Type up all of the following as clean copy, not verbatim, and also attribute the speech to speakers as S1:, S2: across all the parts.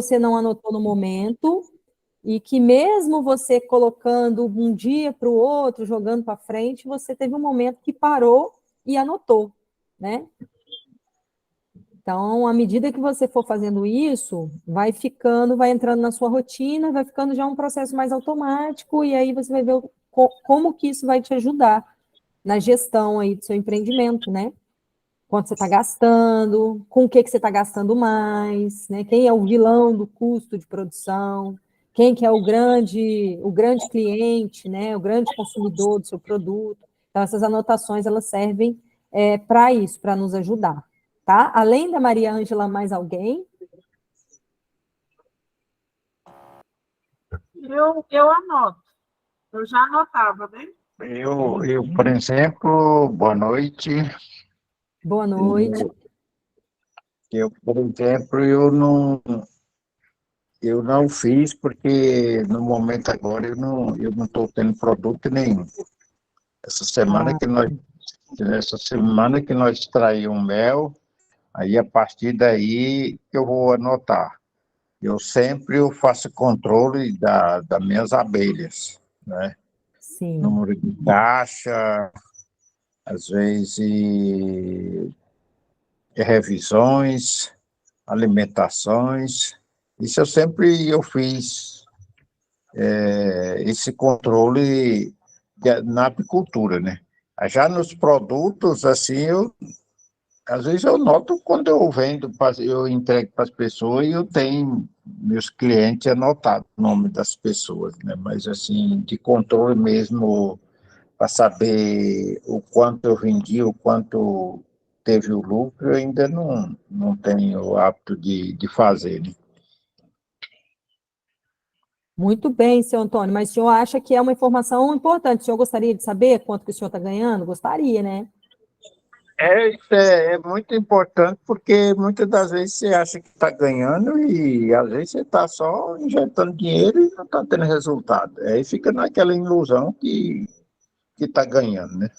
S1: você não anotou no momento, e que mesmo você colocando um dia para o outro, jogando para frente, você teve um momento que parou e anotou, né? Então, à medida que você for fazendo isso, vai ficando, vai entrando na sua rotina, vai ficando já um processo mais automático, e aí você vai ver como que isso vai te ajudar na gestão aí do seu empreendimento, né? Quanto você está gastando, com o que você está gastando mais, né? Quem é o vilão do custo de produção, quem que é o grande cliente, né? O grande consumidor do seu produto. Então, essas anotações, elas servem para isso, para nos ajudar, tá? Além da Maria Ângela, mais alguém?
S2: Eu anoto. Eu já anotava, né?
S3: Por exemplo, boa noite.
S1: Boa noite.
S3: Por exemplo, eu não fiz porque no momento agora eu não estou tendo produto nenhum. Essa semana
S1: Ah,
S3: essa semana que nós extraímos mel, aí a partir daí eu vou anotar. Eu faço controle das minhas abelhas, né?
S1: sim.
S3: Número de caixa, às vezes revisões, alimentações. Isso eu fiz esse controle na apicultura, né? Já nos produtos, assim, às vezes eu noto quando eu vendo, eu entrego para as pessoas e eu tenho meus clientes anotados o nome das pessoas, né? Mas, assim, de controle mesmo, para saber o quanto eu vendi, o quanto teve o lucro, eu ainda não tenho o hábito de fazer, né?
S1: Muito bem, senhor Antônio, mas o senhor acha que é uma informação importante? O senhor gostaria de saber quanto que o senhor está ganhando? Gostaria, né?
S3: Isso é muito importante porque muitas das vezes você acha que está ganhando e às vezes você está só injetando dinheiro e não está tendo resultado. Aí fica naquela ilusão que está ganhando, né?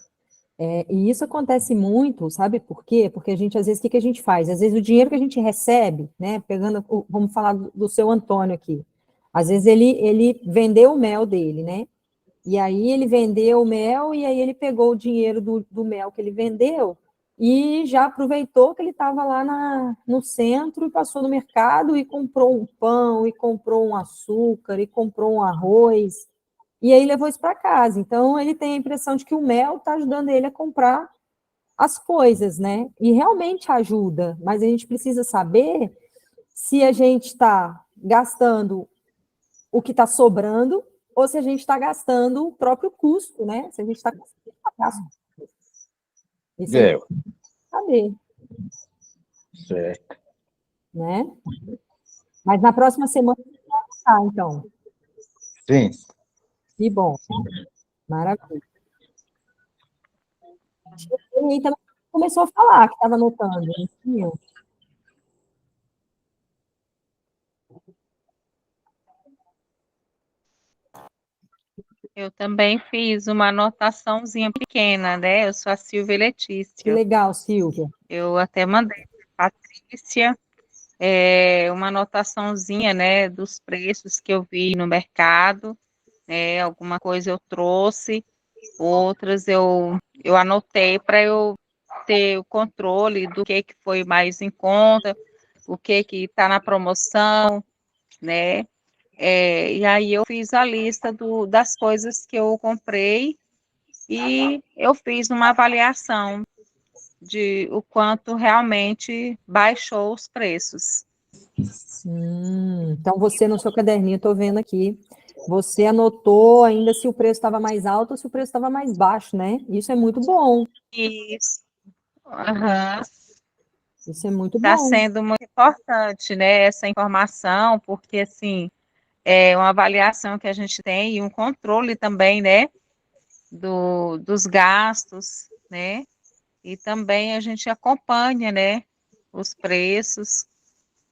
S1: E isso acontece muito, sabe por quê? Porque a gente, às vezes, o que que a gente faz? Às vezes o dinheiro que a gente recebe, né, pegando, vamos falar do seu Antônio aqui, às vezes ele vendeu o mel dele, né? E aí ele vendeu o mel e aí ele pegou o dinheiro do mel que ele vendeu e já aproveitou que ele estava lá no centro e passou no mercado e comprou um pão, e comprou um açúcar, e comprou um arroz, e aí levou isso para casa. Então ele tem a impressão de que o mel está ajudando ele a comprar as coisas, né? E realmente ajuda, mas a gente precisa saber se a gente está gastando o que está sobrando, ou se a gente está gastando o próprio custo, né? Se a gente está conseguindo pagar. Isso a gente
S3: É,
S1: tem que saber,
S3: certo.
S1: né? Mas na próxima semana, tá, então.
S3: Sim.
S1: Que bom, maravilha. E aí também começou a falar que estava anotando, não tinha?
S4: Eu também fiz uma anotaçãozinha pequena, né? Eu sou a Silvia
S1: Que
S4: Letícia.
S1: legal, Silvia.
S4: Eu até mandei para a Patrícia uma anotaçãozinha, né, dos preços que eu vi no mercado, né? Alguma coisa eu trouxe, outras eu anotei para eu ter o controle do que foi mais em conta, o que está na promoção, né? E aí eu fiz a lista das coisas que eu comprei e eu fiz uma avaliação de o quanto realmente baixou os preços.
S1: Então você no seu caderninho, estou vendo aqui, você anotou ainda se o preço estava mais alto ou se o preço estava mais baixo, né? Isso é muito bom.
S4: Isso. Aham.
S1: Isso é muito
S4: Está
S1: bom.
S4: sendo muito importante, né, essa informação, porque assim é uma avaliação que a gente tem e um controle também, né, dos gastos, né, e também a gente acompanha, né, os preços.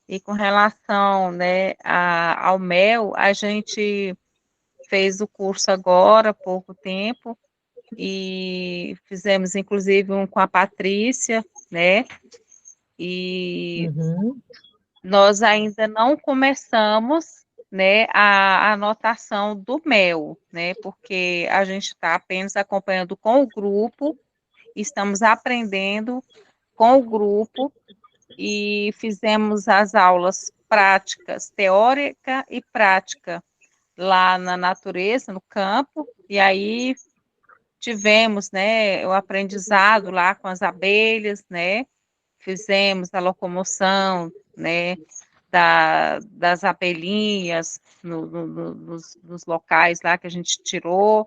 S4: E com relação, né, ao mel, a gente fez o curso agora há pouco tempo e fizemos inclusive um com a Patrícia, né? E
S1: Uhum.
S4: nós ainda não começamos, né, a anotação do mel, né, porque a gente está apenas acompanhando com o grupo, estamos aprendendo com o grupo e fizemos as aulas práticas, teórica e prática, lá na natureza, no campo, e aí tivemos, né, o aprendizado lá com as abelhas, né, fizemos a locomoção, né, das abelhinhas nos locais lá que a gente tirou,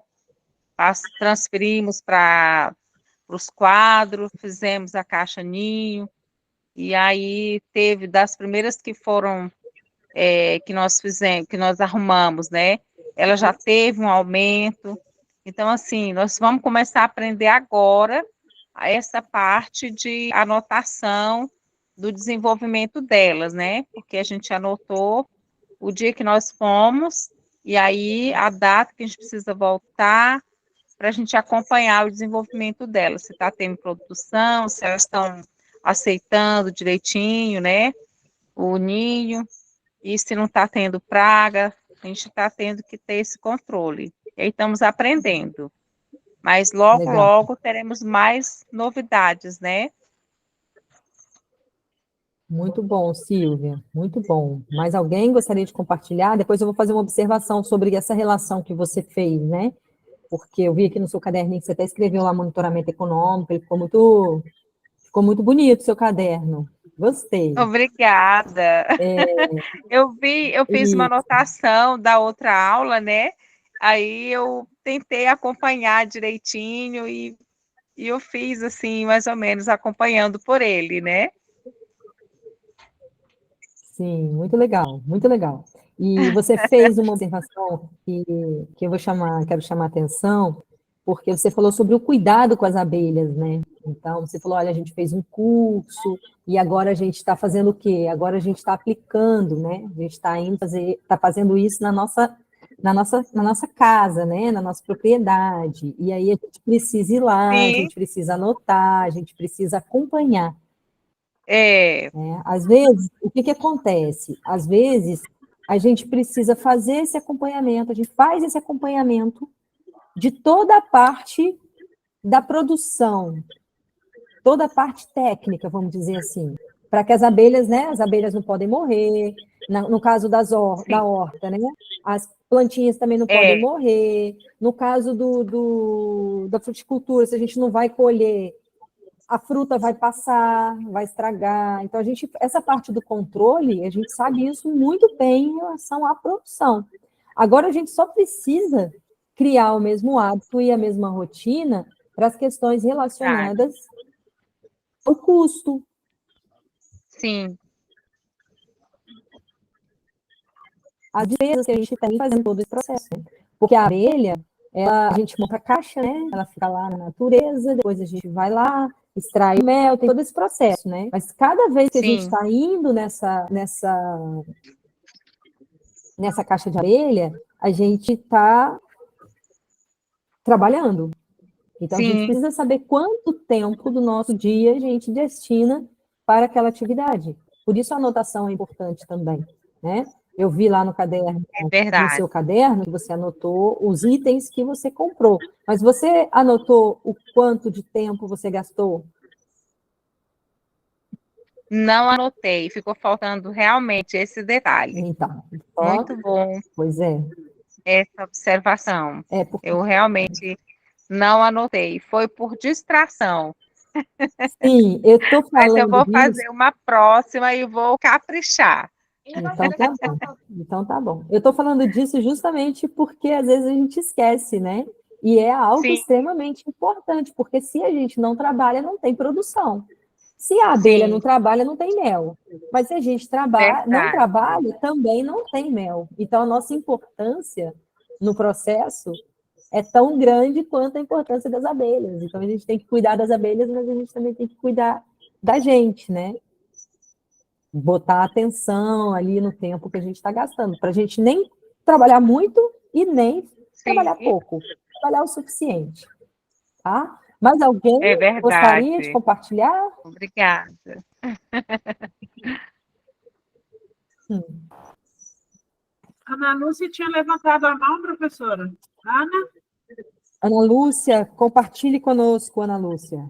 S4: transferimos para os quadros, fizemos a caixa ninho, e aí teve das primeiras que foram, que nós fizemos, que nós arrumamos, né, ela já teve um aumento, então assim, nós vamos começar a aprender agora essa parte de anotação do desenvolvimento delas, né? Porque a gente anotou o dia que nós fomos e aí a data que a gente precisa voltar para a gente acompanhar o desenvolvimento delas, se está tendo produção, se elas estão aceitando direitinho, né? O ninho, e se não está tendo praga, a gente está tendo que ter esse controle. E aí estamos aprendendo. Mas logo,
S1: Legal.
S4: logo teremos mais novidades, né?
S1: Muito bom, Silvia, muito bom. Mais alguém gostaria de compartilhar? Depois eu vou fazer uma observação sobre essa relação que você fez, né? Porque eu vi aqui no seu caderninho que você até escreveu lá monitoramento econômico, ele ficou muito bonito o seu caderno. Gostei.
S4: Obrigada. Eu fiz uma
S1: E,
S4: anotação da outra aula, né? Aí eu tentei acompanhar direitinho e eu fiz assim, mais ou menos, acompanhando por ele, né?
S1: sim, muito legal, muito legal. E você fez uma observação que eu quero chamar a atenção, porque você falou sobre o cuidado com as abelhas, né? Então, você falou, olha, a gente fez um curso e agora a gente está fazendo o quê? Agora a gente está aplicando, né? A gente está indo fazer, está fazendo isso na nossa casa, né? Na nossa propriedade. E aí a gente precisa ir lá, a
S4: Sim,
S1: gente precisa anotar, a gente precisa acompanhar.
S4: é,
S1: Né? Às vezes, o que que acontece? Às vezes, a gente precisa fazer esse acompanhamento, a gente faz esse acompanhamento de toda a parte da produção, toda a parte técnica, vamos dizer assim, para que as abelhas, né, as abelhas não podem morrer, no caso da
S4: sim,
S1: horta, né, as plantinhas também não podem
S4: é,
S1: morrer, no caso da fruticultura, se a gente não vai colher, a fruta vai passar, vai estragar. Então, essa parte do controle, a gente sabe isso muito bem em relação à produção. Agora, a gente só precisa criar o mesmo hábito e a mesma rotina para as questões
S4: verdade.
S1: relacionadas ao custo.
S4: Sim,
S1: As despesas que a gente tem fazendo todo esse processo. Né? Porque a abelha, a gente monta a caixa, né? Ela fica lá na natureza, depois a gente vai lá, extrai o mel, tem todo esse processo, né? Mas cada vez que a gente
S4: sim,
S1: está indo nessa caixa de abelha, a gente está trabalhando. Então, a gente
S4: sim,
S1: precisa saber quanto tempo do nosso dia a gente destina para aquela atividade. Por isso a anotação é importante também, né? Eu vi lá no caderno,
S4: é
S1: no
S4: verdade.
S1: seu caderno, que você anotou os itens que você comprou. Mas você anotou o quanto de tempo você gastou?
S4: Não anotei, ficou faltando realmente esse detalhe.
S1: Então, só,
S4: Muito bom
S1: pois é.
S4: essa observação.
S1: É porque,
S4: Eu realmente não anotei, foi por distração.
S1: sim, eu estou
S4: Mas eu
S1: falando
S4: vou
S1: disso.
S4: fazer uma próxima e vou caprichar.
S1: Então tá bom. Então tá bom. Eu estou falando disso justamente porque às vezes a gente esquece, né? E é algo
S4: Sim,
S1: extremamente importante, porque se a gente não trabalha, não tem produção. Se a abelha não
S4: sim,
S1: trabalha, não tem mel. Mas se a gente não
S4: verdade.
S1: trabalha, também não tem mel. Então a nossa importância no processo é tão grande quanto a importância das abelhas. Então a gente tem que cuidar das abelhas, mas a gente também tem que cuidar da gente, né? Botar atenção ali no tempo que a gente está gastando, para a gente nem trabalhar muito e nem
S4: Sim,
S1: trabalhar pouco, trabalhar o suficiente, tá? Mais alguém
S4: é
S1: gostaria de
S4: verdade.
S1: compartilhar?
S4: Obrigada.
S2: Ana Lúcia tinha levantado a mão, professora. Ana?
S1: Ana Lúcia, compartilhe conosco, Ana Lúcia.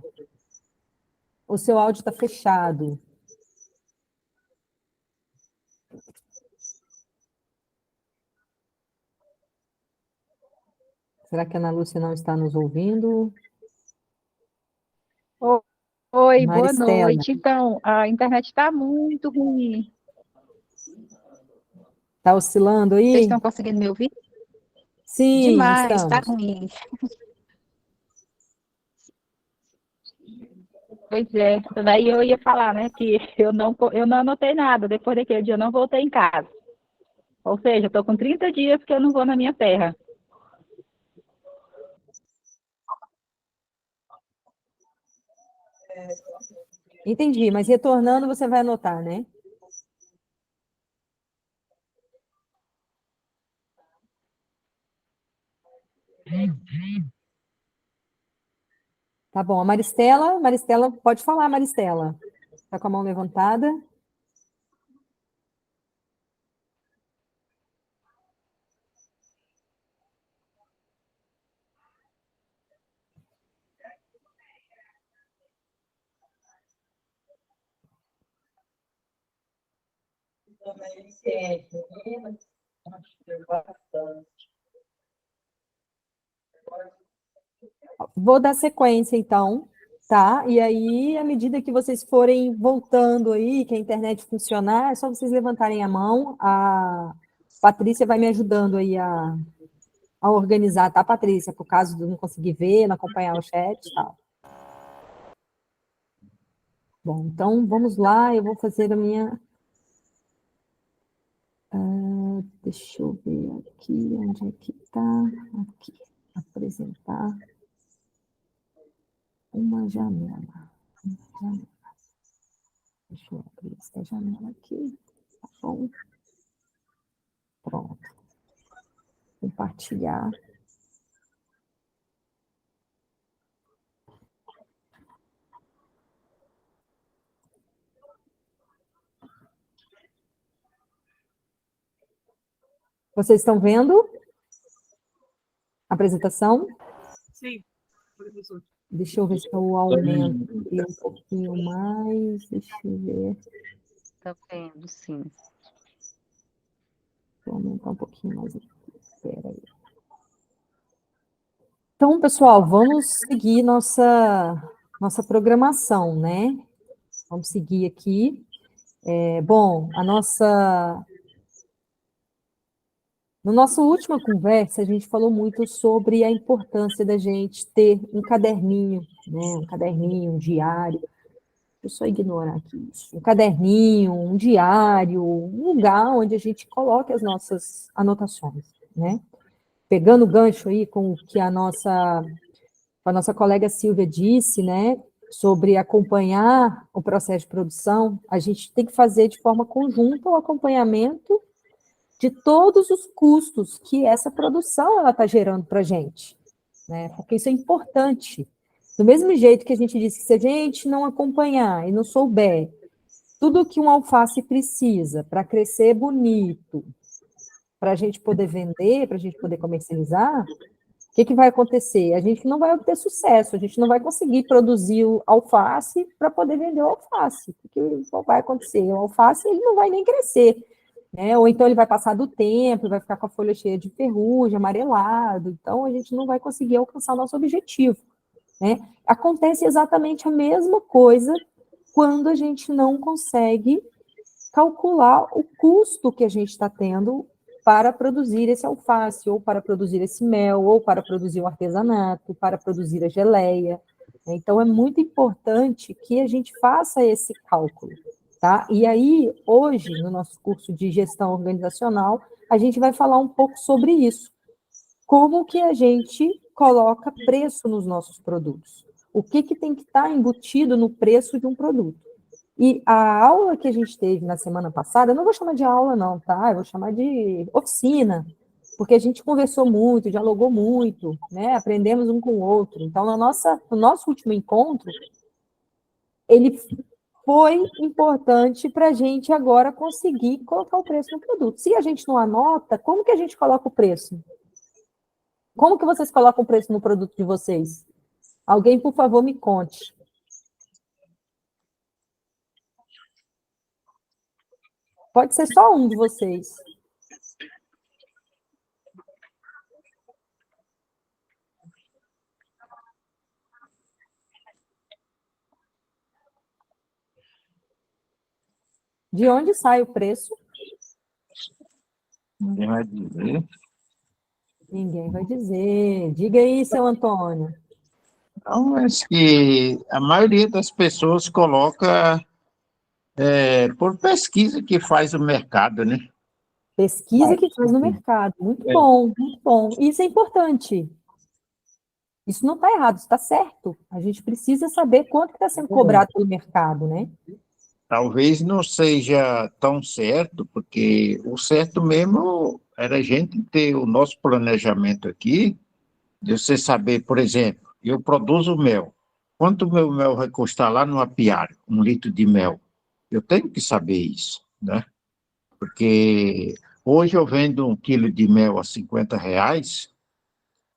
S1: O seu áudio está fechado. Será que a Ana Lúcia não está nos ouvindo?
S5: Oi, boa
S1: Maristela.
S5: noite. Então, a internet está muito ruim.
S1: Está oscilando
S5: Vocês
S1: aí?
S5: estão conseguindo me ouvir?
S1: Sim,
S5: Demais, está
S1: estamos.
S5: ruim. Pois é, daí eu ia falar, né, que eu não anotei nada. Depois daquele dia eu não voltei em casa. Ou seja, estou com 30 dias que eu não vou na minha terra.
S1: Entendi, mas retornando você vai anotar, né? Tá bom. A Maristela, pode falar, Maristela. Está com a mão levantada? Vou dar sequência, então, tá? E aí, à medida que vocês forem voltando aí, que a internet funcionar, é só vocês levantarem a mão. A Patrícia vai me ajudando aí a organizar, tá, Patrícia? Por caso de eu não conseguir ver, não acompanhar o chat e tal. Bom, então vamos lá, eu vou fazer a minha. Deixa eu ver aqui, onde é que está? Aqui, apresentar uma janela. Deixa eu abrir essa janela aqui, tá bom? Pronto. Compartilhar. Vocês estão vendo a apresentação?
S2: Sim, professor.
S1: Deixa eu ver se eu aumento aqui um pouquinho mais. Deixa eu ver.
S4: Tá vendo, sim.
S1: Vou aumentar um pouquinho mais aqui. Espera aí. Então, pessoal, vamos seguir nossa programação, né? Vamos seguir aqui. Bom, na nossa última conversa, a gente falou muito sobre a importância da gente ter um caderninho, né? Um caderninho, um diário. Deixa eu só ignorar aqui isso. Um caderninho, um diário, um lugar onde a gente coloque as nossas anotações, né? Pegando o gancho aí com o que a nossa colega Silvia disse, né? Sobre acompanhar o processo de produção, a gente tem que fazer de forma conjunta o acompanhamento de todos os custos que essa produção ela está gerando para a gente, né? Porque isso é importante. Do mesmo jeito que a gente disse que se a gente não acompanhar e não souber tudo que um alface precisa para crescer bonito, para a gente poder vender, para a gente poder comercializar, o que vai acontecer? A gente não vai obter sucesso, a gente não vai conseguir produzir o alface para poder vender o alface. O que vai acontecer? O alface ele não vai nem crescer, né? Ou então ele vai passar do tempo, vai ficar com a folha cheia de ferrugem, amarelado, então a gente não vai conseguir alcançar o nosso objetivo, né? Acontece exatamente a mesma coisa quando a gente não consegue calcular o custo que a gente está tendo para produzir esse alface, ou para produzir esse mel, ou para produzir o artesanato, para produzir a geleia. Então, é muito importante que a gente faça esse cálculo, tá? E aí, hoje, no nosso curso de gestão organizacional, a gente vai falar um pouco sobre isso. Como que a gente coloca preço nos nossos produtos? O que tem que estar embutido no preço de um produto? E a aula que a gente teve na semana passada, eu não vou chamar de aula não, tá? Eu vou chamar de oficina, porque a gente conversou muito, dialogou muito, né? Aprendemos um com o outro. Então, no nosso último encontro, ele foi importante para a gente agora conseguir colocar o preço no produto. Se a gente não anota, como que a gente coloca o preço? Como que vocês colocam o preço no produto de vocês? Alguém, por favor, me conte. Pode ser só um de vocês. De onde sai o preço?
S3: Ninguém vai dizer.
S1: Ninguém vai dizer. Diga aí, seu Antônio.
S3: Então, acho que a maioria das pessoas coloca por pesquisa que faz o mercado, né?
S1: Pesquisa que faz no mercado. Muito
S3: É.
S1: bom, muito bom. Isso é importante. Isso não está errado, isso está certo. A gente precisa saber quanto está sendo cobrado pelo mercado, né?
S3: Talvez não seja tão certo, porque o certo mesmo era a gente ter o nosso planejamento aqui, de você saber, por exemplo, eu produzo mel. Quanto o meu mel vai custar lá no apiário, 1 litro de mel? Eu tenho que saber isso, né? Porque hoje eu vendo 1 quilo de mel a R$ 50,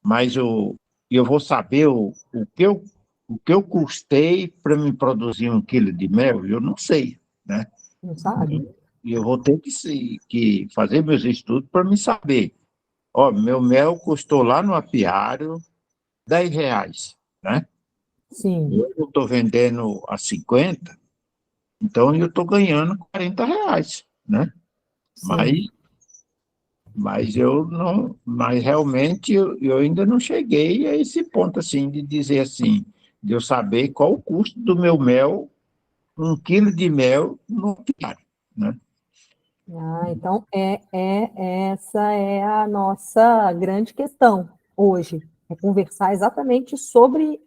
S3: mas eu vou saber o que eu custei para me produzir 1 quilo de mel, eu não sei, né?
S1: Não sabe?
S3: E eu vou ter que fazer meus estudos para me saber. Ó, meu mel custou lá no apiário R$ 10, né?
S1: Sim,
S3: Eu estou vendendo a 50, então eu estou ganhando R$ 40, né? Mas,
S1: sim.
S3: mas eu não, mas realmente eu ainda não cheguei a esse ponto assim de dizer assim, de eu saber qual o custo do meu mel, 1 quilo de mel no apiário, né?
S1: Ah, então, essa é a nossa grande questão hoje. É conversar exatamente sobre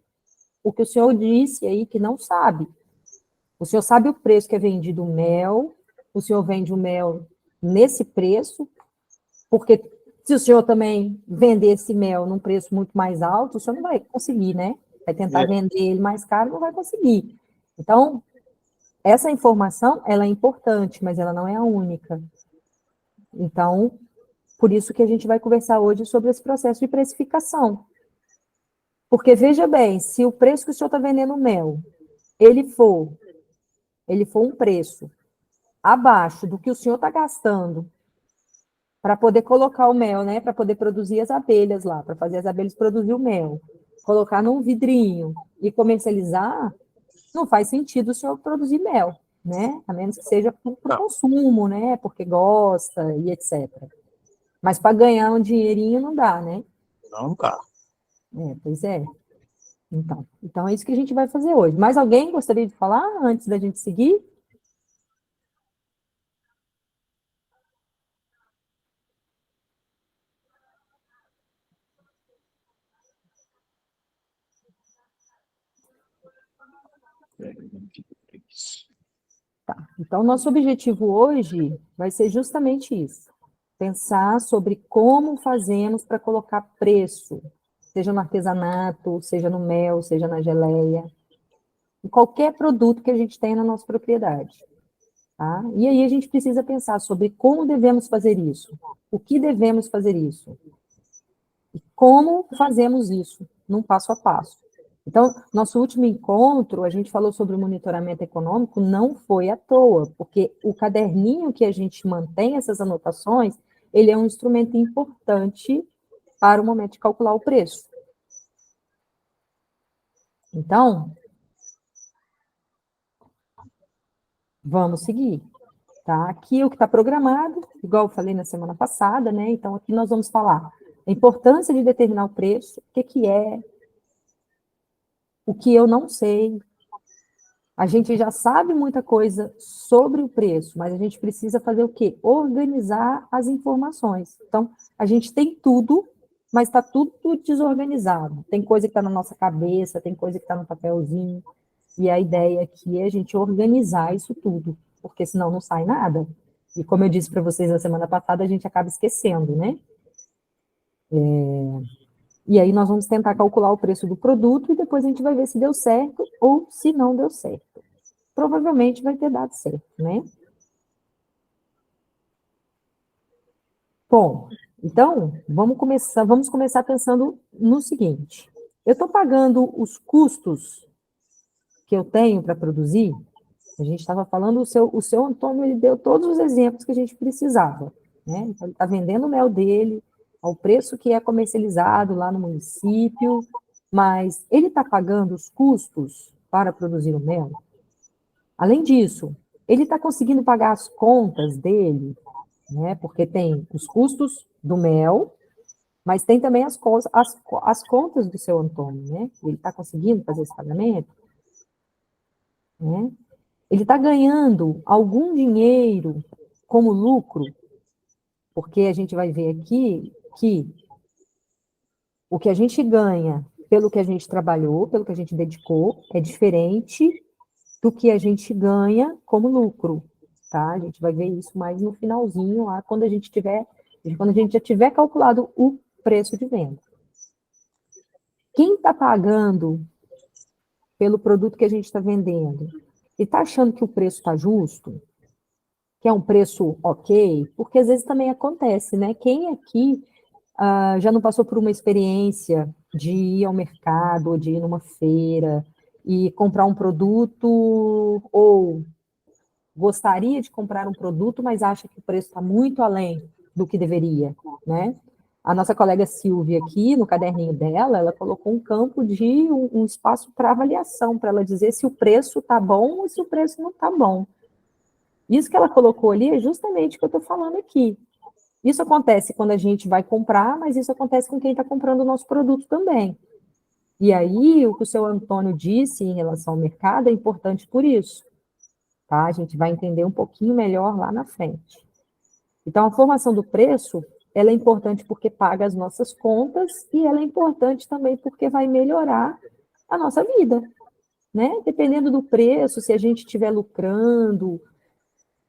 S1: o que o senhor disse aí, que não sabe. O senhor sabe o preço que é vendido o mel, o senhor vende o mel nesse preço, porque se o senhor também vender esse mel num preço muito mais alto, o senhor não vai conseguir, né? Vai tentar vender ele mais caro, não vai conseguir. Então, essa informação, ela é importante, mas ela não é a única. Então, por isso que a gente vai conversar hoje sobre esse processo de precificação. Porque, veja bem, se o preço que o senhor está vendendo o mel, ele for um preço abaixo do que o senhor está gastando para poder colocar o mel, né? Para poder produzir as abelhas lá, para fazer as abelhas produzir o mel, colocar num vidrinho e comercializar, não faz sentido o senhor produzir mel, né? A menos que seja para o consumo, né? Porque gosta e etc. Mas para ganhar um dinheirinho não dá, né?
S3: Não dá.
S1: Pois é. Então é isso que a gente vai fazer hoje. Mais alguém gostaria de falar antes da gente seguir? Então, nosso objetivo hoje vai ser justamente isso: pensar sobre como fazemos para colocar preço, seja no artesanato, seja no mel, seja na geleia, em qualquer produto que a gente tenha na nossa propriedade. Tá? E aí a gente precisa pensar sobre como devemos fazer isso, o que devemos fazer isso, e como fazemos isso, num passo a passo. Então, nosso último encontro, a gente falou sobre o monitoramento econômico, não foi à toa, porque o caderninho que a gente mantém essas anotações, ele é um instrumento importante para o momento de calcular o preço. Então, vamos seguir. Tá? Aqui é o que está programado, igual eu falei na semana passada, né? Então, aqui nós vamos falar a importância de determinar o preço, o que é, o que eu não sei. A gente já sabe muita coisa sobre o preço, mas a gente precisa fazer o quê? Organizar as informações. Então, a gente tem tudo, mas está tudo desorganizado. Tem coisa que está na nossa cabeça, tem coisa que está no papelzinho. E a ideia aqui é a gente organizar isso tudo, porque senão não sai nada. E como eu disse para vocês na semana passada, a gente acaba esquecendo, né? E aí nós vamos tentar calcular o preço do produto e depois a gente vai ver se deu certo ou se não deu certo. provavelmente vai ter dado certo, né? Bom, então, vamos começar pensando no seguinte. Eu estou pagando os custos que eu tenho para produzir. A gente estava falando, o seu Antônio, ele deu todos os exemplos que a gente precisava, né? Então, ele está vendendo o mel dele ao preço que é comercializado lá no município, mas ele está pagando os custos para produzir o mel? Além disso, ele está conseguindo pagar as contas dele, né? Porque tem os custos do mel, mas tem também as contas do seu Antônio, né? Ele está conseguindo fazer esse pagamento, né? Ele está ganhando algum dinheiro como lucro, porque a gente vai ver aqui que o que a gente ganha pelo que a gente trabalhou, pelo que a gente dedicou, é diferente do que a gente ganha como lucro, tá? A gente vai ver isso mais no finalzinho, lá, quando a gente já tiver calculado o preço de venda. Quem está pagando pelo produto que a gente está vendendo e está achando que o preço está justo, que é um preço ok, porque às vezes também acontece, né? Quem aqui já não passou por uma experiência de ir ao mercado, ou de ir numa feira e comprar um produto, ou gostaria de comprar um produto, mas acha que o preço está muito além do que deveria, né? A nossa colega Silvia aqui, no caderninho dela, ela colocou um campo de um espaço para avaliação, para ela dizer se o preço está bom ou se o preço não está bom. Isso que ela colocou ali é justamente o que eu estou falando aqui. Isso acontece quando a gente vai comprar, mas isso acontece com quem está comprando o nosso produto também. E aí, o que o seu Antônio disse em relação ao mercado é importante por isso, tá? A gente vai entender um pouquinho melhor lá na frente. Então, a formação do preço, ela é importante porque paga as nossas contas e ela é importante também porque vai melhorar a nossa vida, né? Dependendo do preço, se a gente estiver lucrando,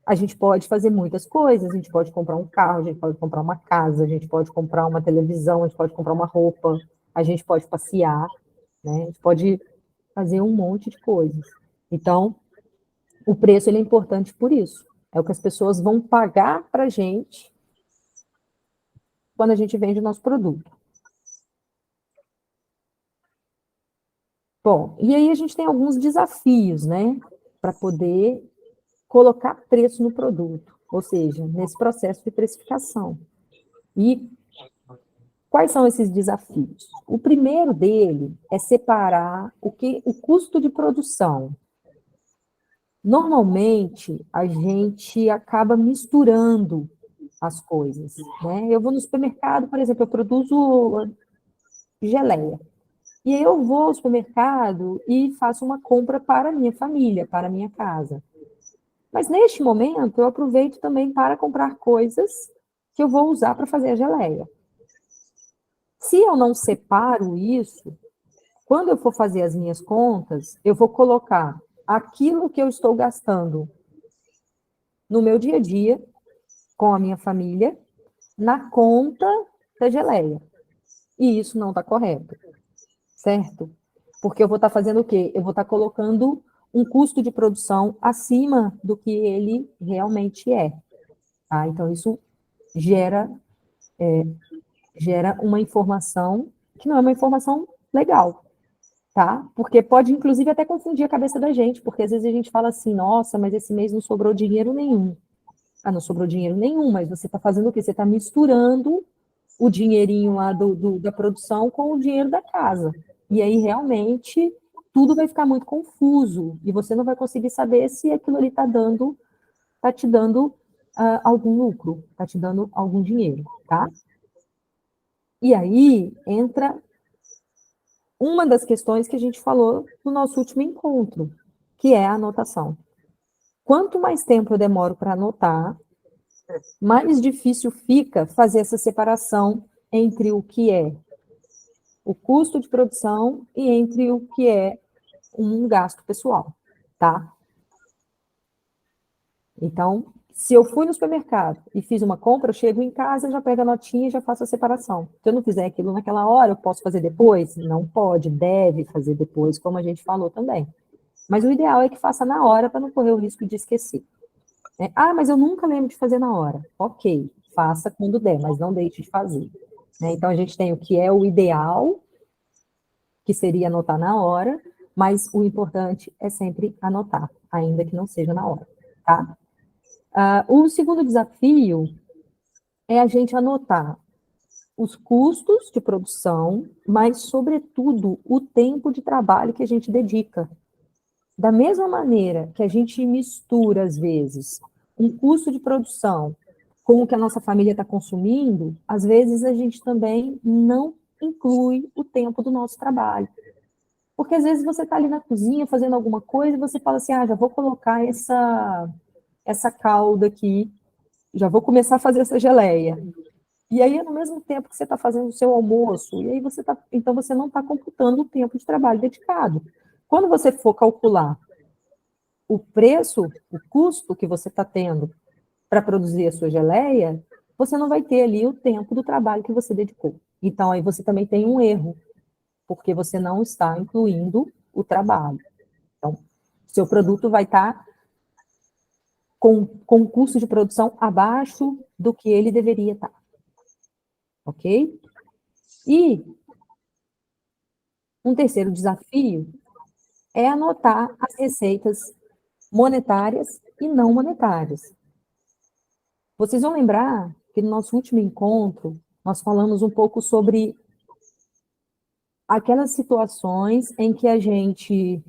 S1: a gente pode fazer muitas coisas, a gente pode comprar um carro, a gente pode comprar uma casa, a gente pode comprar uma televisão, a gente pode comprar uma roupa, a gente pode passear, né? A gente pode fazer um monte de coisas. Então, o preço ele é importante por isso. É o que as pessoas vão pagar para a gente quando a gente vende o nosso produto. Bom, e aí a gente tem alguns desafios, né? Para poder colocar preço no produto, ou seja, nesse processo de precificação. E quais são esses desafios? O primeiro dele é separar o custo de produção. Normalmente, a gente acaba misturando as coisas, né? Eu vou no supermercado, por exemplo, eu produzo geleia. E aí eu vou ao supermercado e faço uma compra para a minha família, para a minha casa. Mas neste momento, eu aproveito também para comprar coisas que eu vou usar para fazer a geleia. Se eu não separo isso, quando eu for fazer as minhas contas, eu vou colocar aquilo que eu estou gastando no meu dia a dia, com a minha família, na conta da geleia. E isso não está correto, certo? Porque eu vou estar fazendo o quê? Eu vou estar colocando um custo de produção acima do que ele realmente é. Tá? Então, isso gera uma informação que não é uma informação legal, tá? Porque pode, inclusive, até confundir a cabeça da gente, porque às vezes a gente fala assim, nossa, mas esse mês não sobrou dinheiro nenhum. Ah, não sobrou dinheiro nenhum, mas você está fazendo o quê? Você está misturando o dinheirinho lá da produção com o dinheiro da casa. E aí, realmente, tudo vai ficar muito confuso, e você não vai conseguir saber se aquilo ali está te dando algum lucro, está te dando algum dinheiro, tá? E aí, entra uma das questões que a gente falou no nosso último encontro, que é a anotação. Quanto mais tempo eu demoro para anotar, mais difícil fica fazer essa separação entre o que é o custo de produção e entre o que é um gasto pessoal, tá? Então, se eu fui no supermercado e fiz uma compra, eu chego em casa, já pego a notinha e já faço a separação. Se eu não fizer aquilo naquela hora, eu posso fazer depois? Não pode, deve fazer depois, como a gente falou também. Mas o ideal é que faça na hora para não correr o risco de esquecer. Né? Ah, mas eu nunca lembro de fazer na hora. Ok, faça quando der, mas não deixe de fazer. Né? Então, a gente tem o que é o ideal, que seria anotar na hora, mas o importante é sempre anotar, ainda que não seja na hora, tá? O segundo desafio é a gente anotar os custos de produção, mas, sobretudo, o tempo de trabalho que a gente dedica. Da mesma maneira que a gente mistura, às vezes, um custo de produção com o que a nossa família está consumindo, às vezes a gente também não inclui o tempo do nosso trabalho. Porque às vezes você está ali na cozinha fazendo alguma coisa e você fala assim, já vou colocar essa calda aqui, já vou começar a fazer essa geleia. E aí, no mesmo tempo que você está fazendo o seu almoço, e aí então você não está computando o tempo de trabalho dedicado. Quando você for calcular o preço, o custo que você está tendo para produzir a sua geleia, você não vai ter ali o tempo do trabalho que você dedicou. Então, aí você também tem um erro, porque você não está incluindo o trabalho. Então, seu produto vai estar com custo de produção abaixo do que ele deveria estar. Ok? E um terceiro desafio é anotar as receitas monetárias e não monetárias. Vocês vão lembrar que no nosso último encontro, nós falamos um pouco sobre aquelas situações em que a gente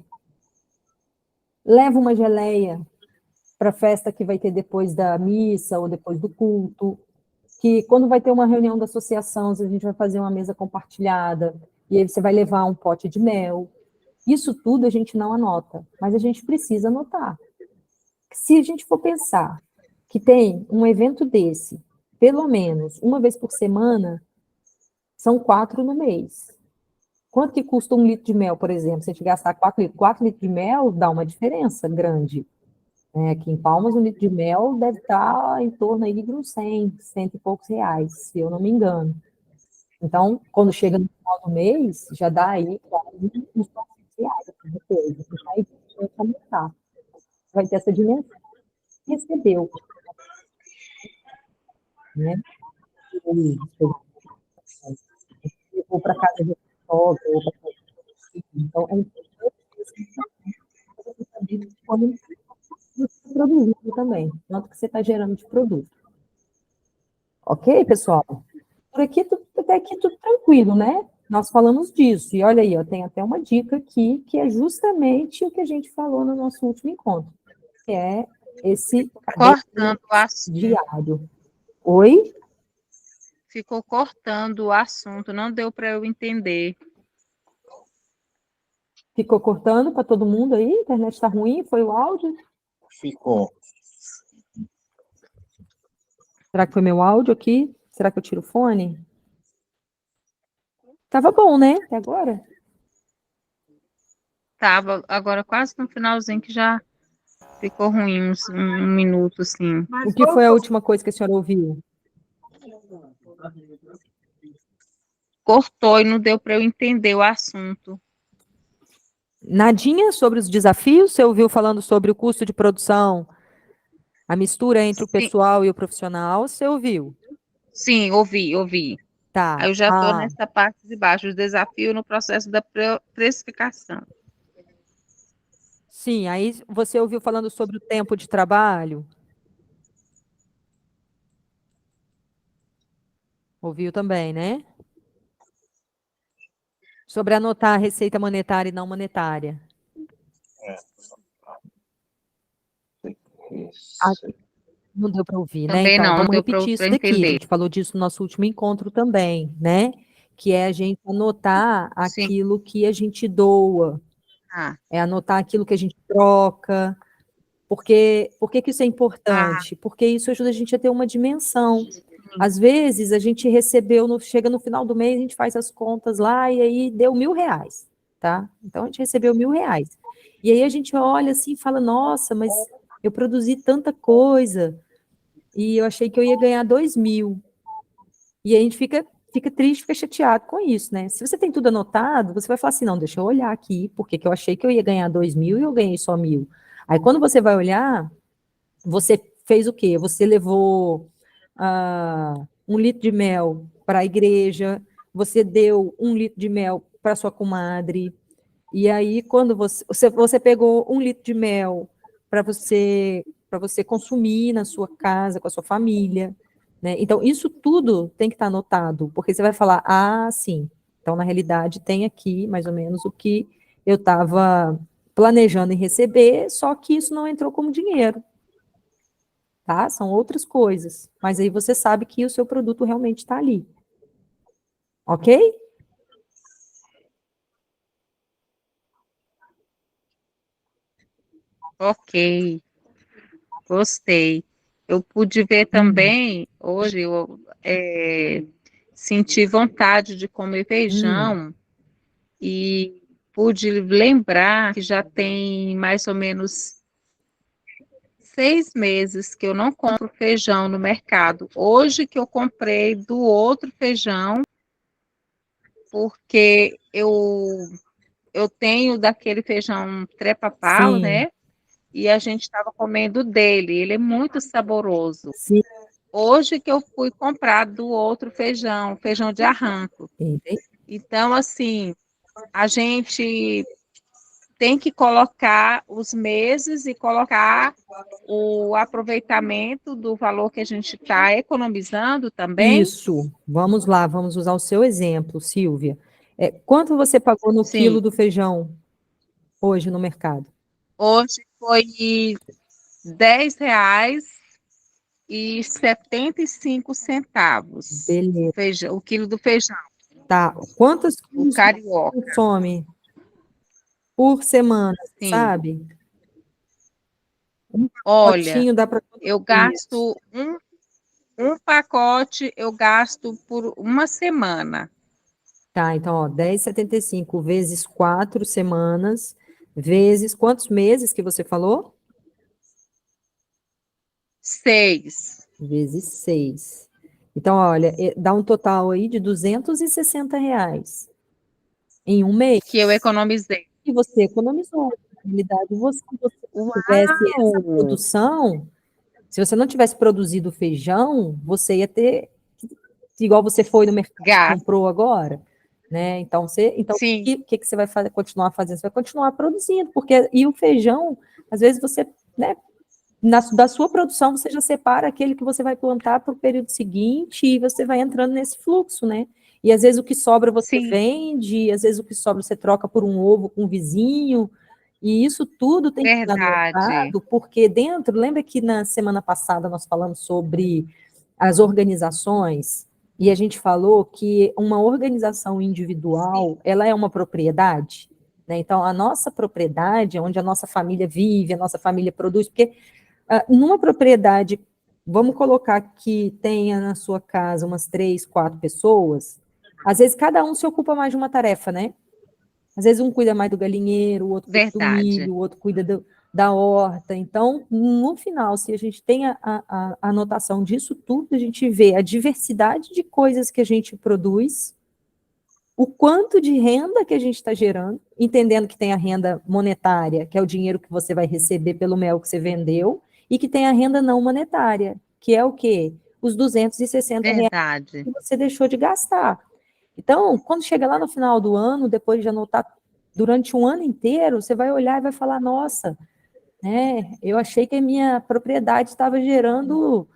S1: leva uma geleia para a festa que vai ter depois da missa ou depois do culto, que quando vai ter uma reunião da associação, a gente vai fazer uma mesa compartilhada, e aí você vai levar um pote de mel. Isso tudo a gente não anota, mas a gente precisa anotar. Se a gente for pensar que tem um evento desse, pelo menos uma vez por semana, são 4 no mês. Quanto que custa 1 litro de mel, por exemplo? Se a gente gastar 4 litros, 4 litros de mel dá uma diferença grande. Aqui em Palmas, 1 litro de mel deve estar em torno aí de uns 100 e poucos reais, se eu não me engano. Então, quando chega no final do mês, já dá aí quase uns 400 reais. Coisa. Então, aí vai começar. Vai ter essa dimensão. Recebeu. Né? Ou para casa de sogra, ou para casa de filho. Então, é importante você saber quando você está produzindo também, quanto que você está gerando de produto. Ok, pessoal? Por aqui, até aqui tudo tranquilo, né? Nós falamos disso. E olha aí, ó, tem até uma dica aqui, que é justamente o que a gente falou no nosso último encontro, que é esse
S4: Cortando o assunto.
S1: diário. Oi?
S4: Ficou cortando o assunto, não deu para eu entender.
S1: Ficou cortando para todo mundo aí? A internet está ruim? Foi o áudio?
S3: Ficou.
S1: Será que foi meu áudio aqui? Será que eu tiro o fone? Tava bom, né? Até agora?
S4: Tava agora quase no finalzinho que já ficou ruim, um minuto, assim.
S2: Mas
S1: O que foi a
S2: voltou.
S1: última coisa que a senhora ouviu?
S4: Cortou e não deu para eu entender o assunto.
S1: Nadinha sobre os desafios? Você ouviu falando sobre o custo de produção, a mistura entre o
S4: Sim,
S1: pessoal e o profissional? Você ouviu?
S4: sim, ouvi.
S1: Tá.
S4: Aí eu já estou nessa parte de baixo, o desafio no processo da precificação.
S1: Sim, aí você ouviu falando sobre o tempo de trabalho? Ouviu também, né? Sobre anotar a receita monetária e não monetária. Não deu para ouvir, né?
S4: Também
S1: Então,
S4: não
S1: vamos
S4: deu
S1: repetir
S4: para
S1: isso daqui. A
S4: entender.
S1: gente falou disso no nosso último encontro também, né? Que é a gente anotar
S4: Sim.
S1: aquilo que a gente doa,
S4: Ah,
S1: é anotar aquilo que a gente troca. Por que que isso é importante? Porque isso ajuda a gente a ter uma dimensão. Às vezes, a gente recebeu, chega no final do mês, a gente faz as contas lá e aí deu R$ 1.000, tá? Então, a gente recebeu R$ 1.000. E aí a gente olha assim e fala, nossa, mas eu produzi tanta coisa e eu achei que eu ia ganhar 2.000. E aí a gente fica fica triste, fica chateado com isso, né? Se você tem tudo anotado, você vai falar assim, não, deixa eu olhar aqui, porque que eu achei que eu ia ganhar 2.000 e eu ganhei só 1.000. Aí quando você vai olhar, você fez o quê? Você levou 1 litro de mel para a igreja, você deu 1 litro de mel para sua comadre, e aí quando você pegou 1 litro de mel para você consumir na sua casa, com a sua família, né? Então, isso tudo tem que estar anotado, porque você vai falar, sim, então, na realidade, tem aqui mais ou menos o que eu estava planejando em receber, só que isso não entrou como dinheiro, tá? São outras coisas, mas aí você sabe que o seu produto realmente está ali, ok?
S4: Ok, gostei. Eu pude ver também, hoje, eu senti vontade de comer feijão e pude lembrar que já tem mais ou menos 6 meses que eu não compro feijão no mercado. Hoje que eu comprei do outro feijão, porque eu tenho daquele feijão trepapau,
S1: Sim,
S4: né? E a gente estava comendo dele. Ele é muito saboroso.
S1: sim,
S4: Hoje que eu fui comprar do outro feijão, feijão de arranco.
S1: entendi.
S4: Então, assim, a gente tem que colocar os meses e colocar o aproveitamento do valor que a gente está economizando também.
S1: Isso, vamos lá, vamos usar o seu exemplo, Silvia. Quanto você pagou no
S4: Sim,
S1: quilo do feijão hoje no mercado?
S4: hoje foi R$ 10,75
S1: Beleza,
S4: o quilo do feijão,
S1: tá. Quantos
S4: o
S1: quilos você
S4: carioca.
S1: consome por semana, você
S4: Sim.
S1: sabe? Um
S4: Olha,
S1: potinho dá para quantos
S4: eu
S1: dias?
S4: gasto um pacote, eu gasto por uma semana.
S1: Tá, então, ó, 10,75 vezes 4 semanas, vezes quantos meses que você falou?
S4: 6,
S1: Vezes 6. Então, olha, dá um total aí de R$ 260 em um mês.
S4: que eu economizei.
S1: E você economizou. Na realidade, se você tivesse essa
S4: Uau!
S1: produção, se você não tivesse produzido feijão, você ia ter, igual você foi no mercado e
S4: Gasto.
S1: comprou agora, né? Então, o
S4: Sim,
S1: que você vai fazer, continuar fazendo? Você vai continuar produzindo, porque, e o feijão, às vezes você, né, da sua produção, você já separa aquele que você vai plantar para o período seguinte e você vai entrando nesse fluxo, né? E às vezes o que sobra você
S4: sim,
S1: vende, às vezes o que sobra você troca por um ovo com um vizinho, e isso tudo tem que estar
S4: verdade.
S1: anotado, porque dentro, lembra que na semana passada nós falamos sobre as organizações, e a gente falou que uma organização individual, ela é uma propriedade, né? Então, a nossa propriedade, onde a nossa família vive, a nossa família produz, porque numa propriedade, vamos colocar que tenha na sua casa umas 3, 4 pessoas, às vezes cada um se ocupa mais de uma tarefa, né? Às vezes um cuida mais do galinheiro, o outro cuida do
S4: Verdade.
S1: milho, o outro cuida da horta. Então, no final, se a gente tem a anotação disso tudo, a gente vê a diversidade de coisas que a gente produz, o quanto de renda que a gente está gerando, entendendo que tem a renda monetária, que é o dinheiro que você vai receber pelo mel que você vendeu, e que tem a renda não monetária, que é o quê? Os R$ 260
S4: Verdade.
S1: que você deixou de gastar. Então, quando chega lá no final do ano, depois de anotar durante um ano inteiro, você vai olhar e vai falar, nossa, né, eu achei que a minha propriedade estava gerando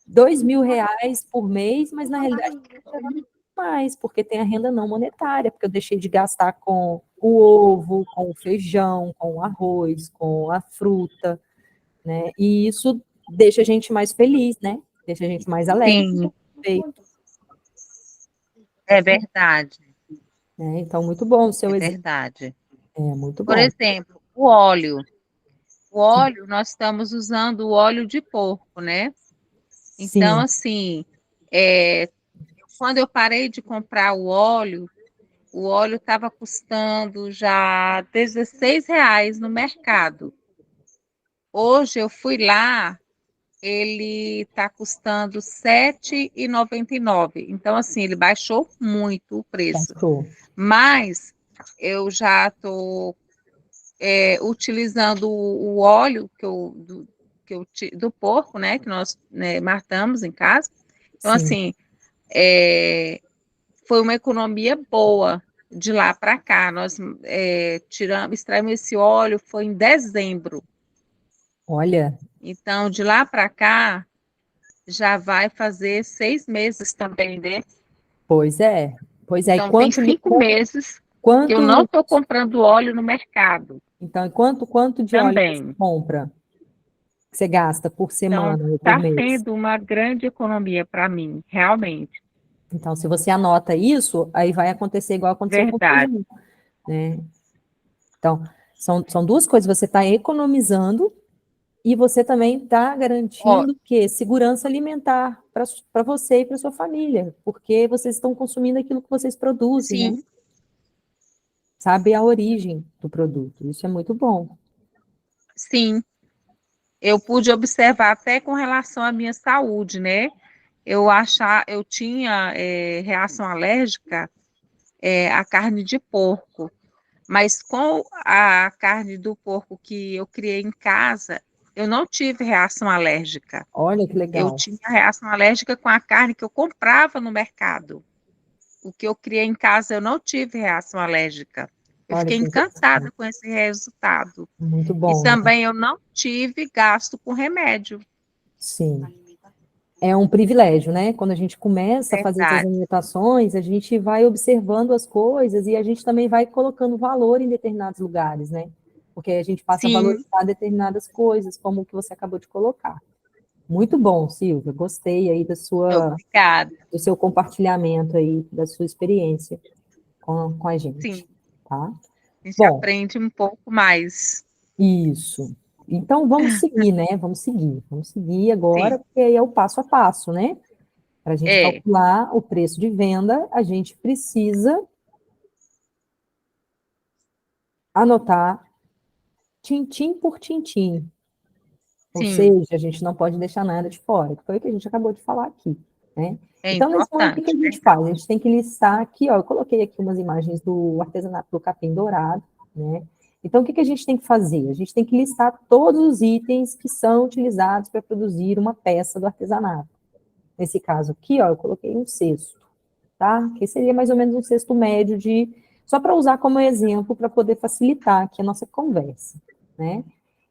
S1: R$ 2.000 por mês, mas na realidade está gerando mais, porque tem a renda não monetária, porque eu deixei de gastar com o ovo, com o feijão, com o arroz, com a fruta, né? E isso deixa a gente mais feliz, né? Deixa a gente mais alegre.
S4: Sim,
S1: Feito,
S4: é verdade.
S1: né? Então, muito bom o
S4: É
S1: seu exemplo.
S4: verdade.
S1: É muito
S4: Por
S1: bom.
S4: exemplo, o óleo. O
S1: Sim.
S4: óleo, nós estamos usando o óleo de porco, né? Então,
S1: Sim.
S4: assim, quando eu parei de comprar o óleo estava custando já R$ 16 no mercado. Hoje eu fui lá ele está custando R$ 7,99. Então, assim, ele baixou muito o preço.
S1: Passou.
S4: Mas eu já estou utilizando o óleo do porco, né, que nós, né, matamos em casa. Então,
S1: Sim.
S4: assim, foi uma economia boa de lá para cá. Nós extraímos esse óleo, foi em dezembro.
S1: Olha,
S4: Então, de lá para cá, já vai fazer 6 meses também, né?
S1: pois é. Pois é. E
S4: Então, tem
S1: quanto,
S4: 5 meses que eu não
S1: quanto,
S4: estou comprando óleo no mercado
S1: então, e quanto de óleo você
S4: também.
S1: compra? Que você gasta por
S4: Então,
S1: semana ou por
S4: está
S1: mês?
S4: sendo uma grande economia para mim, realmente.
S1: Então, se você anota isso, aí vai acontecer igual aconteceu com o
S4: Verdade.
S1: feijão, né? Então, são duas coisas. Você está economizando e você também está
S4: Ó,
S1: garantindo que segurança alimentar para você e para sua família, porque vocês estão consumindo aquilo que vocês produzem, né?
S4: sim,
S1: Sabe a origem do produto. Isso é muito bom.
S4: sim. Eu pude observar até com relação à minha saúde, né? Eu tinha reação alérgica à carne de porco. Mas com a carne do porco que eu criei em casa, eu não tive reação alérgica.
S1: Olha que
S4: Eu
S1: legal.
S4: tinha reação alérgica com a carne que eu comprava no mercado. O que eu criei em casa, eu não tive reação alérgica. Eu
S1: Olha
S4: fiquei
S1: que
S4: encantada
S1: interessante.
S4: com esse resultado.
S1: Muito
S4: E
S1: bom, né?
S4: também eu não tive gasto com remédio.
S1: Sim. É um privilégio, né? Quando a gente começa a fazer essas
S4: Verdade.
S1: anotações, a gente vai observando as coisas e a gente também vai colocando valor em determinados lugares, né? Porque a gente passa a
S4: Sim,
S1: valorizar determinadas coisas, como o que você acabou de colocar. Muito bom, Silvia. Gostei aí
S4: obrigada.
S1: do seu compartilhamento aí, da sua experiência com a gente,
S4: Sim,
S1: tá?
S4: a gente
S1: Bom,
S4: aprende um pouco mais.
S1: isso. Então, vamos seguir, né? Vamos seguir. Vamos seguir agora,
S4: Sim,
S1: porque aí é o passo a passo, né? Para a gente
S4: é,
S1: calcular o preço de venda, a gente precisa anotar tintim por tintim. Ou
S4: sim,
S1: seja, a gente não pode deixar nada de fora, que foi o que a gente acabou de falar aqui, né?
S4: é
S1: Então, nesse momento, o que a
S4: importante,
S1: gente
S4: verdade.
S1: faz? A gente tem que listar aqui, ó, eu coloquei aqui umas imagens do artesanato do capim dourado, né? Então, o que a gente tem que fazer? A gente tem que listar todos os itens que são utilizados para produzir uma peça do artesanato. Nesse caso aqui, ó, eu coloquei um cesto, tá? Que seria mais ou menos um cesto médio só para usar como exemplo para poder facilitar aqui a nossa conversa, né?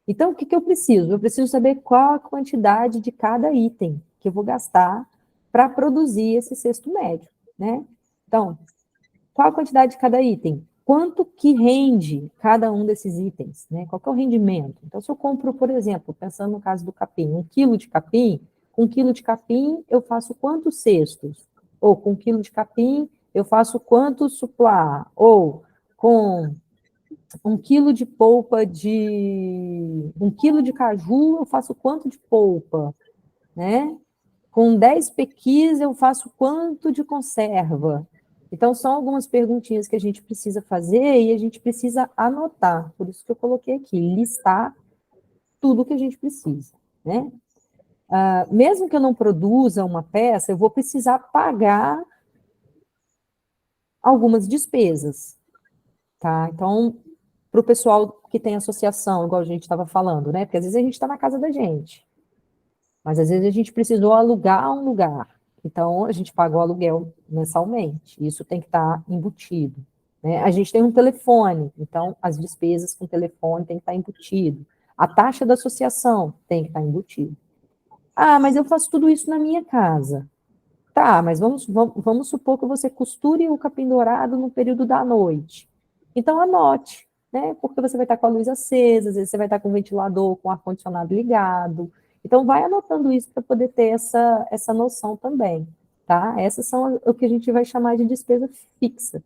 S1: Então, o que eu preciso? Eu preciso saber qual a quantidade de cada item que eu vou gastar para produzir esse cesto médio, né? Então, qual a quantidade de cada item? Quanto que rende cada um desses itens, né? Qual que é o rendimento? Então, se eu compro, por exemplo, pensando no caso do capim, 1 quilo de capim, com 1 quilo de capim eu faço quantos cestos? Ou com 1 quilo de capim eu faço quantos suplá? Ou com 1 quilo de polpa 1 quilo de caju eu faço quanto de polpa, né? Com 10 pequis eu faço quanto de conserva? Então, são algumas perguntinhas que a gente precisa fazer e a gente precisa anotar. Por isso que eu coloquei aqui, listar tudo que a gente precisa, né? Mesmo que eu não produza uma peça, eu vou precisar pagar algumas despesas, tá? Então, para o pessoal que tem associação, igual a gente estava falando, né? Porque às vezes a gente está na casa da gente, mas às vezes a gente precisou alugar um lugar. Então, a gente paga o aluguel mensalmente. Isso tem que estar embutido, né? A gente tem um telefone, então as despesas com telefone tem que estar embutido. A taxa da associação tem que estar embutido. Ah, mas eu faço tudo isso na minha casa. Tá, mas vamos supor que você costure o capim dourado no período da noite. Então, anote, né? Porque você vai estar com a luz acesa, às vezes você vai estar com o ventilador, com o ar-condicionado ligado. Então, vai anotando isso para poder ter essa noção também, tá? Essas são o que a gente vai chamar de despesa fixa.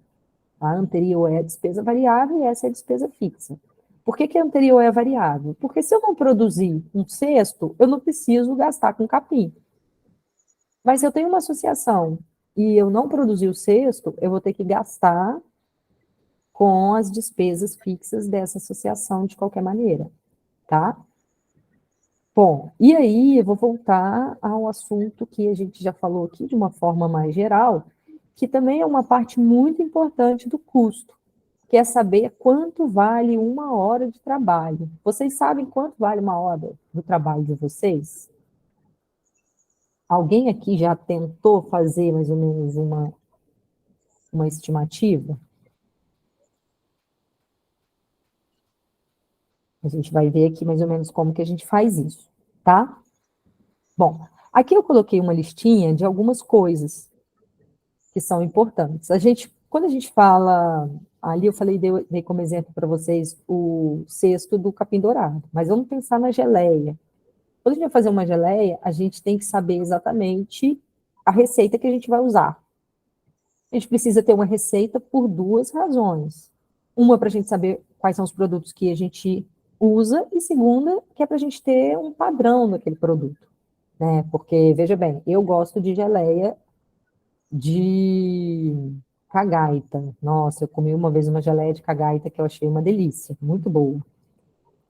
S1: A anterior é a despesa variável e essa é a despesa fixa. Por que a anterior é variável? Porque se eu não produzir um cesto, eu não preciso gastar com capim. Mas se eu tenho uma associação e eu não produzi o cesto, eu vou ter que gastar com as despesas fixas dessa associação de qualquer maneira, tá? Bom, e aí eu vou voltar ao assunto que a gente já falou aqui de uma forma mais geral, que também é uma parte muito importante do custo, que é saber quanto vale uma hora de trabalho. Vocês sabem quanto vale uma hora do trabalho de vocês? Alguém aqui já tentou fazer mais ou menos uma estimativa? A gente vai ver aqui mais ou menos como que a gente faz isso, tá? Bom, aqui eu coloquei uma listinha de algumas coisas que são importantes. Quando a gente fala, ali eu falei, dei como exemplo para vocês o cesto do capim dourado, mas vamos pensar na geleia. Quando a gente vai fazer uma geleia, a gente tem que saber exatamente a receita que a gente vai usar. A gente precisa ter uma receita por duas razões. Uma, para a gente saber quais são os produtos que a gente usa, e segunda, que é para a gente ter um padrão daquele produto, né? Porque, veja bem, eu gosto de geleia de cagaita. Nossa, eu comi uma vez uma geleia de cagaita que eu achei uma delícia, muito boa.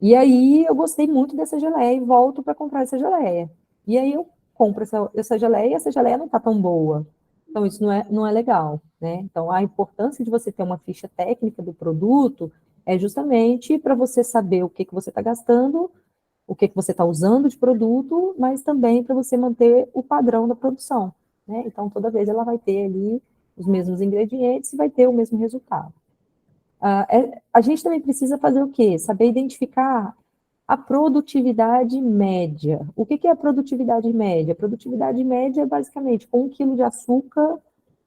S1: E aí eu gostei muito dessa geleia e volto para comprar essa geleia. E aí eu compro essa geleia e essa geleia não está tão boa. Então isso não é legal, né? Então a importância de você ter uma ficha técnica do produto é justamente para você saber o que você está gastando, o que você está usando de produto, mas também para você manter o padrão da produção, né? Então toda vez ela vai ter ali os mesmos ingredientes e vai ter o mesmo resultado. A gente também precisa fazer o quê? Saber identificar a produtividade média. O que é a produtividade média? A produtividade média é basicamente, com 1 quilo de açúcar,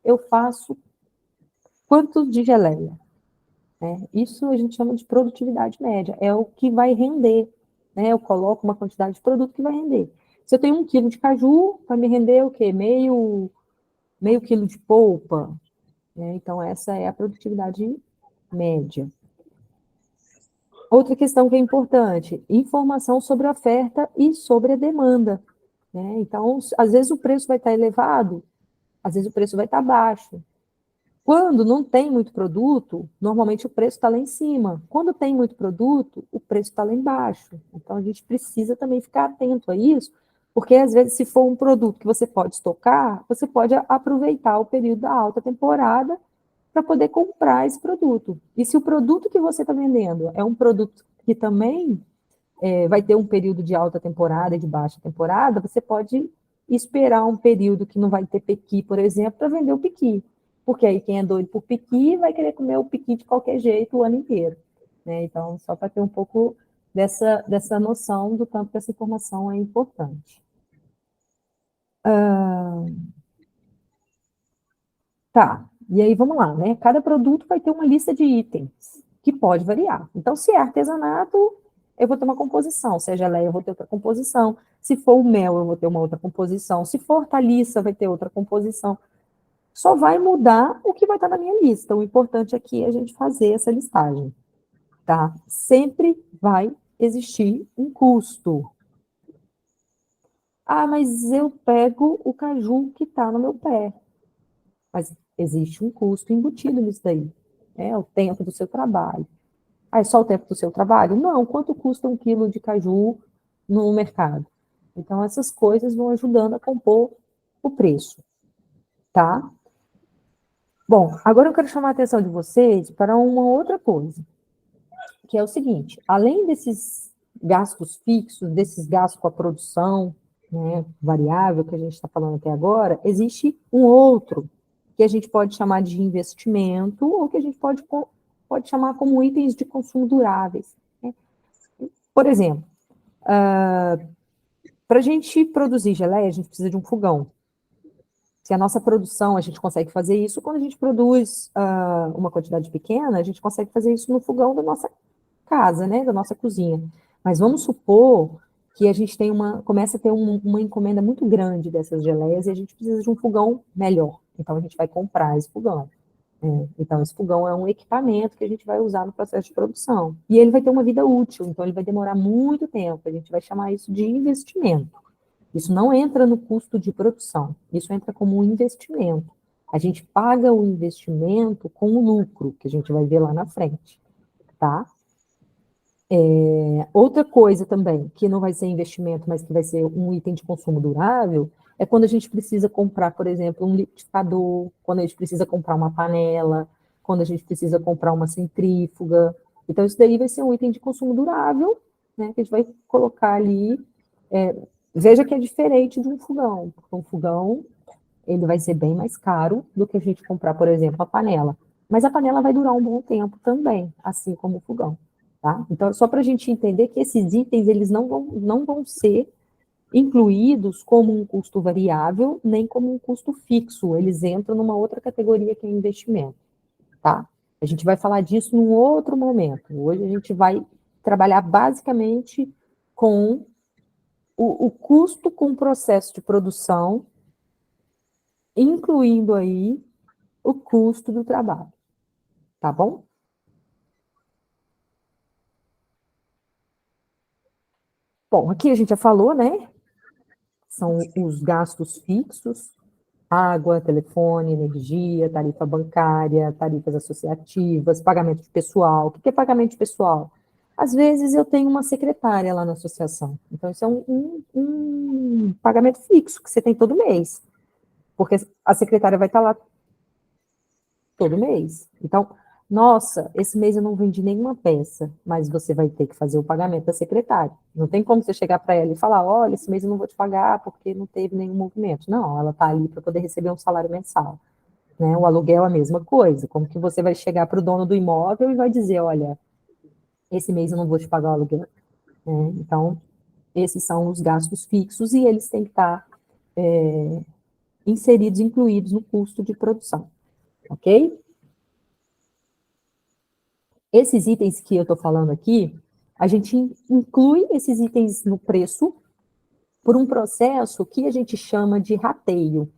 S1: eu faço quanto de geleia? Né? Isso a gente chama de produtividade média, é o que vai render. Né? Eu coloco uma quantidade de produto que vai render. Se eu tenho 1 quilo de caju, vai me render o quê? Meio quilo de polpa. Né? Então, essa é a produtividade média. Outra questão que é importante, informação sobre a oferta e sobre a demanda. Né? Então, às vezes o preço vai estar elevado, às vezes o preço vai estar baixo. Quando não tem muito produto, normalmente o preço está lá em cima. Quando tem muito produto, o preço está lá embaixo. Então, a gente precisa também ficar atento a isso, porque às vezes, se for um produto que você pode estocar, você pode aproveitar o período da alta temporada para poder comprar esse produto. E se o produto que você está vendendo é um produto que também vai ter um período de alta temporada e de baixa temporada, você pode esperar um período que não vai ter pequi, por exemplo, para vender o pequi. Porque aí quem é doido por pequi vai querer comer o pequi de qualquer jeito o ano inteiro. Né? Então, só para ter um pouco dessa noção do tanto que essa informação é importante. Tá, e aí vamos lá, né? Cada produto vai ter uma lista de itens, que pode variar. Então, se é artesanato, eu vou ter uma composição. Se é geleia, eu vou ter outra composição. Se for o mel, eu vou ter uma outra composição. Se for hortaliça, vai ter outra composição. Só vai mudar o que vai estar na minha lista. O importante aqui é a gente fazer essa listagem, tá? Sempre vai existir um custo. Ah, mas eu pego o caju que está no meu pé. Mas existe um custo embutido nisso daí. É o tempo do seu trabalho. Ah, é só o tempo do seu trabalho? Não. Quanto custa 1 quilo de caju no mercado? Então, essas coisas vão ajudando a compor o preço. Tá? Bom, agora eu quero chamar a atenção de vocês para uma outra coisa, que é o seguinte: além desses gastos fixos, desses gastos com a produção, né, variável que a gente está falando até agora, existe um outro que a gente pode chamar de investimento, ou que a gente pode chamar como itens de consumo duráveis. Né? Por exemplo, para a gente produzir geleia, a gente precisa de um fogão. Se a nossa produção, a gente consegue fazer isso, quando a gente produz uma quantidade pequena, a gente consegue fazer isso no fogão da nossa casa, né, da nossa cozinha. Mas vamos supor que a gente começa a ter uma encomenda muito grande dessas geleias e a gente precisa de um fogão melhor. Então, a gente vai comprar esse fogão. Então, esse fogão é um equipamento que a gente vai usar no processo de produção. E ele vai ter uma vida útil, então ele vai demorar muito tempo. A gente vai chamar isso de investimento. Isso não entra no custo de produção, isso entra como um investimento. A gente paga o investimento com o lucro, que a gente vai ver lá na frente, tá? Outra coisa também, que não vai ser investimento, mas que vai ser um item de consumo durável, é quando a gente precisa comprar, por exemplo, um liquidificador, quando a gente precisa comprar uma panela, quando a gente precisa comprar uma centrífuga. Então, isso daí vai ser um item de consumo durável, né, que a gente vai colocar ali. Veja que é diferente de um fogão, porque um fogão, ele vai ser bem mais caro do que a gente comprar, por exemplo, a panela. Mas a panela vai durar um bom tempo também, assim como o fogão. Tá? Então, só para a gente entender que esses itens, eles não vão ser incluídos como um custo variável, nem como um custo fixo, eles entram numa outra categoria que é investimento, tá? A gente vai falar disso num outro momento. Hoje a gente vai trabalhar basicamente com o custo com o processo de produção, incluindo aí o custo do trabalho, tá bom? Bom, aqui a gente já falou, né? São os gastos fixos, água, telefone, energia, tarifa bancária, tarifas associativas, pagamento de pessoal. O que é pagamento de pessoal? Às vezes eu tenho uma secretária lá na associação. Então, isso é um pagamento fixo que você tem todo mês. Porque a secretária vai estar lá todo mês. Então, nossa, esse mês eu não vendi nenhuma peça, mas você vai ter que fazer o pagamento da secretária. Não tem como você chegar para ela e falar, olha, esse mês eu não vou te pagar porque não teve nenhum movimento. Não, ela está ali para poder receber um salário mensal. Né? O aluguel é a mesma coisa. Como que você vai chegar para o dono do imóvel e vai dizer, olha, esse mês eu não vou te pagar o aluguel. Né? Então, esses são os gastos fixos e eles têm que estar inseridos, incluídos no custo de produção. Ok? Esses itens que eu estou falando aqui, a gente inclui esses itens no preço por um processo que a gente chama de rateio.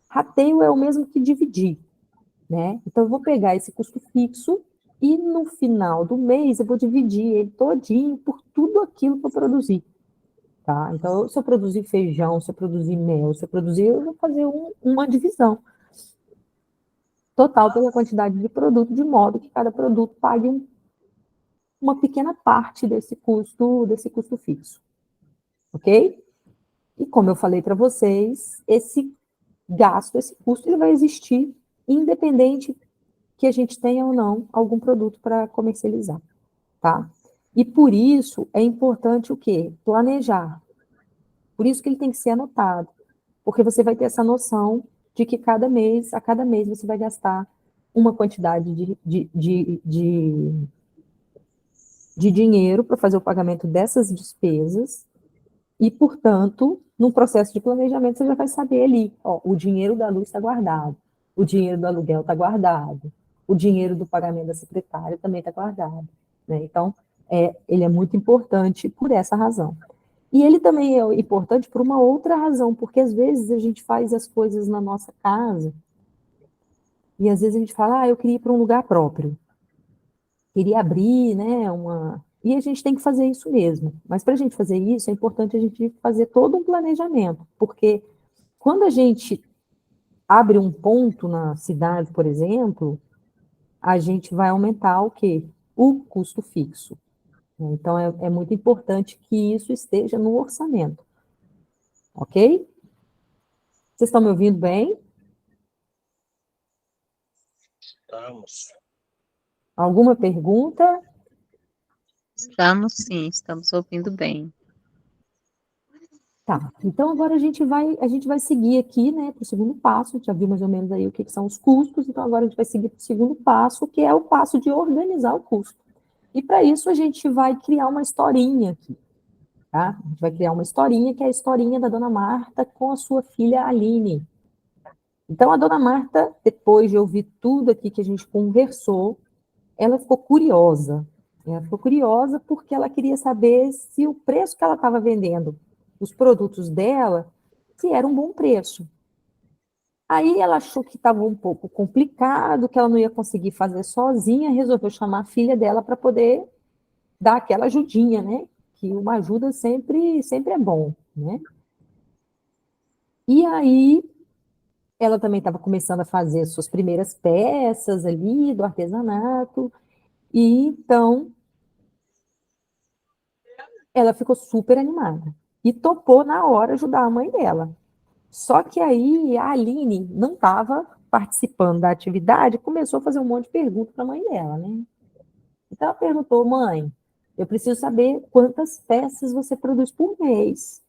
S1: Rateio é o mesmo que dividir, né? Então, eu vou pegar esse custo fixo e no final do mês eu vou dividir ele todinho por tudo aquilo que eu produzi, tá? Então, se eu produzir feijão, se eu produzir mel, se eu produzir, eu vou fazer uma divisão total pela quantidade de produto, de modo que cada produto pague uma pequena parte desse custo fixo, ok? E como eu falei para vocês, esse gasto, esse custo, ele vai existir independente que a gente tenha ou não algum produto para comercializar, tá? E por isso é importante o quê? Planejar. Por isso que ele tem que ser anotado, porque você vai ter essa noção de que a cada mês você vai gastar uma quantidade de dinheiro para fazer o pagamento dessas despesas e, portanto, no processo de planejamento você já vai saber ali, ó, o dinheiro da luz está guardado, o dinheiro do aluguel está guardado, o dinheiro do pagamento da secretária também está guardado, né? Então, ele é muito importante por essa razão. E ele também é importante por uma outra razão, porque às vezes a gente faz as coisas na nossa casa e às vezes a gente fala, eu queria ir para um lugar próprio, queria abrir, né, E a gente tem que fazer isso mesmo. Mas para a gente fazer isso, é importante a gente fazer todo um planejamento, porque quando a gente abre um ponto na cidade, por exemplo, a gente vai aumentar o quê? O custo fixo. Então, é muito importante que isso esteja no orçamento. Ok? Vocês estão me ouvindo bem?
S3: Estamos.
S1: Alguma pergunta?
S4: Estamos sim, estamos ouvindo bem.
S1: Tá, então agora a gente vai seguir aqui, né, para o segundo passo, já viu mais ou menos aí o que são os custos, então agora a gente vai seguir para o segundo passo, que é o passo de organizar o custo. E para isso a gente vai criar uma historinha aqui, tá? A gente vai criar uma historinha, que é a historinha da Dona Marta com a sua filha Aline. Então a Dona Marta, depois de ouvir tudo aqui que a gente conversou, ela ficou curiosa. Ela ficou curiosa porque ela queria saber se o preço que ela estava vendendo os produtos dela, se era um bom preço. Aí ela achou que estava um pouco complicado, que ela não ia conseguir fazer sozinha, resolveu chamar a filha dela para poder dar aquela ajudinha, né? Que uma ajuda sempre é bom, né? E aí ela também estava começando a fazer suas primeiras peças ali do artesanato, e então ela ficou super animada e topou na hora ajudar a mãe dela. Só que aí a Aline não estava participando da atividade, começou a fazer um monte de perguntas para a mãe dela, né? Então ela perguntou, mãe, eu preciso saber quantas peças você produz por mês.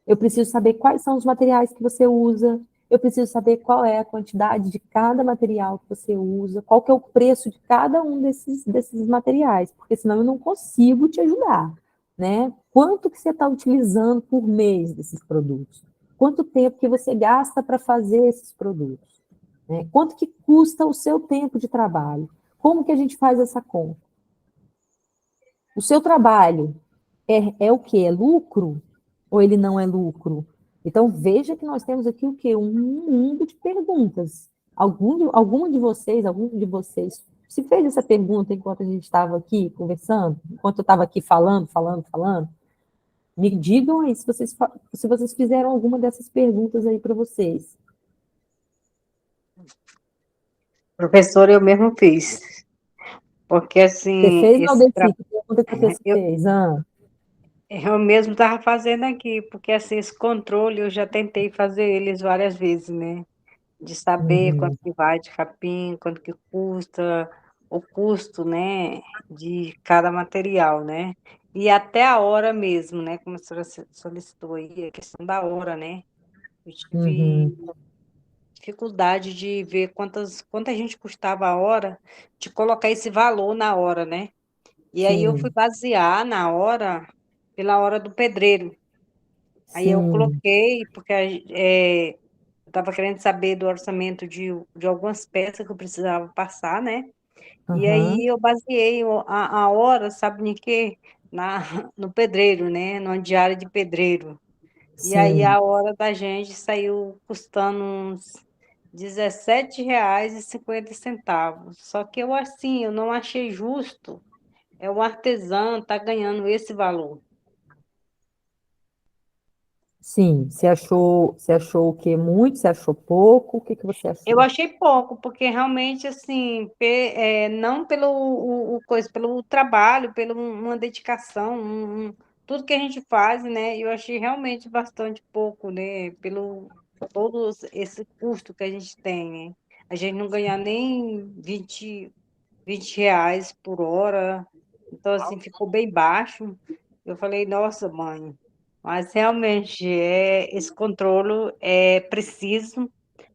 S1: Eu preciso saber quais são os materiais que você usa. Eu preciso saber qual é a quantidade de cada material que você usa, qual que é o preço de cada um desses materiais, porque senão eu não consigo te ajudar, né? Quanto que você está utilizando por mês desses produtos? Quanto tempo que você gasta para fazer esses produtos? Né? Quanto que custa o seu tempo de trabalho? Como que a gente faz essa conta? O seu trabalho é o que? É lucro? Ou ele não é lucro? Então, veja que nós temos aqui o quê? Um mundo de perguntas. Algum de vocês se fez essa pergunta enquanto a gente estava aqui conversando? Enquanto eu estava aqui falando? Me digam aí se vocês fizeram alguma dessas perguntas aí para vocês.
S6: Professora, eu mesmo fiz. Porque,
S1: Você
S6: assim,
S1: fez, Aldeci? Que pergunta que você
S6: eu,
S1: fez? Ah,
S6: eu mesmo estava fazendo aqui, porque, assim, esse controle eu já tentei fazer eles várias vezes, né? De saber quanto
S1: uhum,
S6: que vai de capim, quanto que custa, o custo, né, de cada material, né? E até a hora mesmo, né? Como a senhora solicitou aí, a questão da hora, né? Eu tive
S1: uhum,
S6: dificuldade de ver quanta gente custava a hora, de colocar esse valor na hora, né? E aí eu fui
S1: sim,
S6: basear na hora, pela hora do pedreiro. Aí eu
S1: sim,
S6: coloquei, porque eu estava querendo saber do orçamento de algumas peças que eu precisava passar, né? E aí
S1: aham,
S6: eu baseei a hora, sabe em quê? Na, no pedreiro, né? Numa diária de pedreiro. E aí
S1: sim.
S6: a hora da gente saiu custando uns R$ 17,50. Só que eu, assim, eu não achei justo. É o artesão tá ganhando esse valor.
S1: Sim, você achou o quê? Muito? Você achou pouco? O que que você
S6: Eu
S1: achou?
S6: achei pouco, porque realmente, assim, não pelo coisa, pelo trabalho, pela uma dedicação, tudo que a gente faz, né? Eu achei realmente bastante pouco, né? Pelo todo esse custo que a gente tem, né? A gente não ganhar nem vinte reais por hora, então, assim, ficou bem baixo. Eu falei, nossa, mãe, mas realmente esse controle é preciso,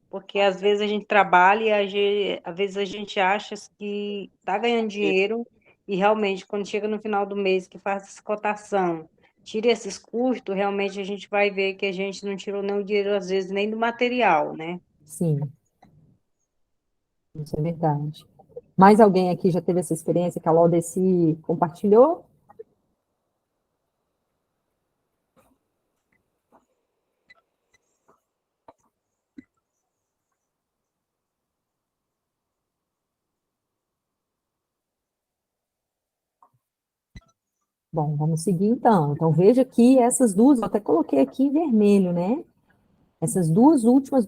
S6: porque às vezes a gente trabalha e às vezes a gente acha que está ganhando dinheiro e realmente quando chega no final do mês que faz essa cotação, tira esses custos, realmente a gente vai ver que a gente não tirou nem o dinheiro, às vezes, nem do material, né?
S1: Sim, isso é verdade. Mais alguém aqui já teve essa experiência que a Laudeci compartilhou? Bom, vamos seguir então. Então, veja que essas duas, eu até coloquei aqui em vermelho, né? Essas duas últimas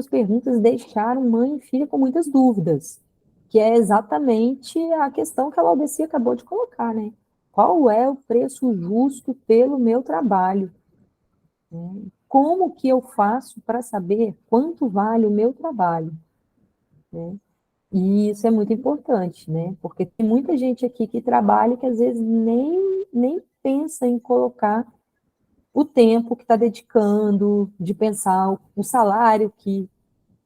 S1: perguntas deixaram mãe e filha com muitas dúvidas, que é exatamente a questão que a Laudeci acabou de colocar, né? Qual é o preço justo pelo meu trabalho? Como que eu faço para saber quanto vale o meu trabalho? E isso é muito importante, né? Porque tem muita gente aqui que trabalha e que às vezes nem pensa em colocar o tempo que está dedicando, de pensar o salário que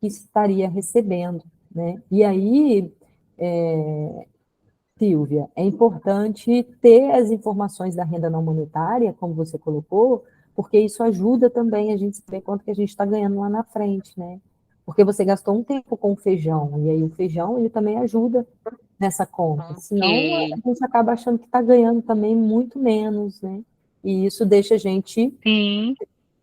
S1: estaria recebendo, né? E aí, Silvia, é importante ter as informações da renda não monetária, como você colocou, porque isso ajuda também a gente saber quanto que a gente está ganhando lá na frente, né? Porque você gastou um tempo com o feijão, e aí o feijão, ele também ajuda nessa conta, senão a
S4: Ok.
S1: gente acaba achando que está ganhando também muito menos, né? E isso deixa a gente,
S4: Sim,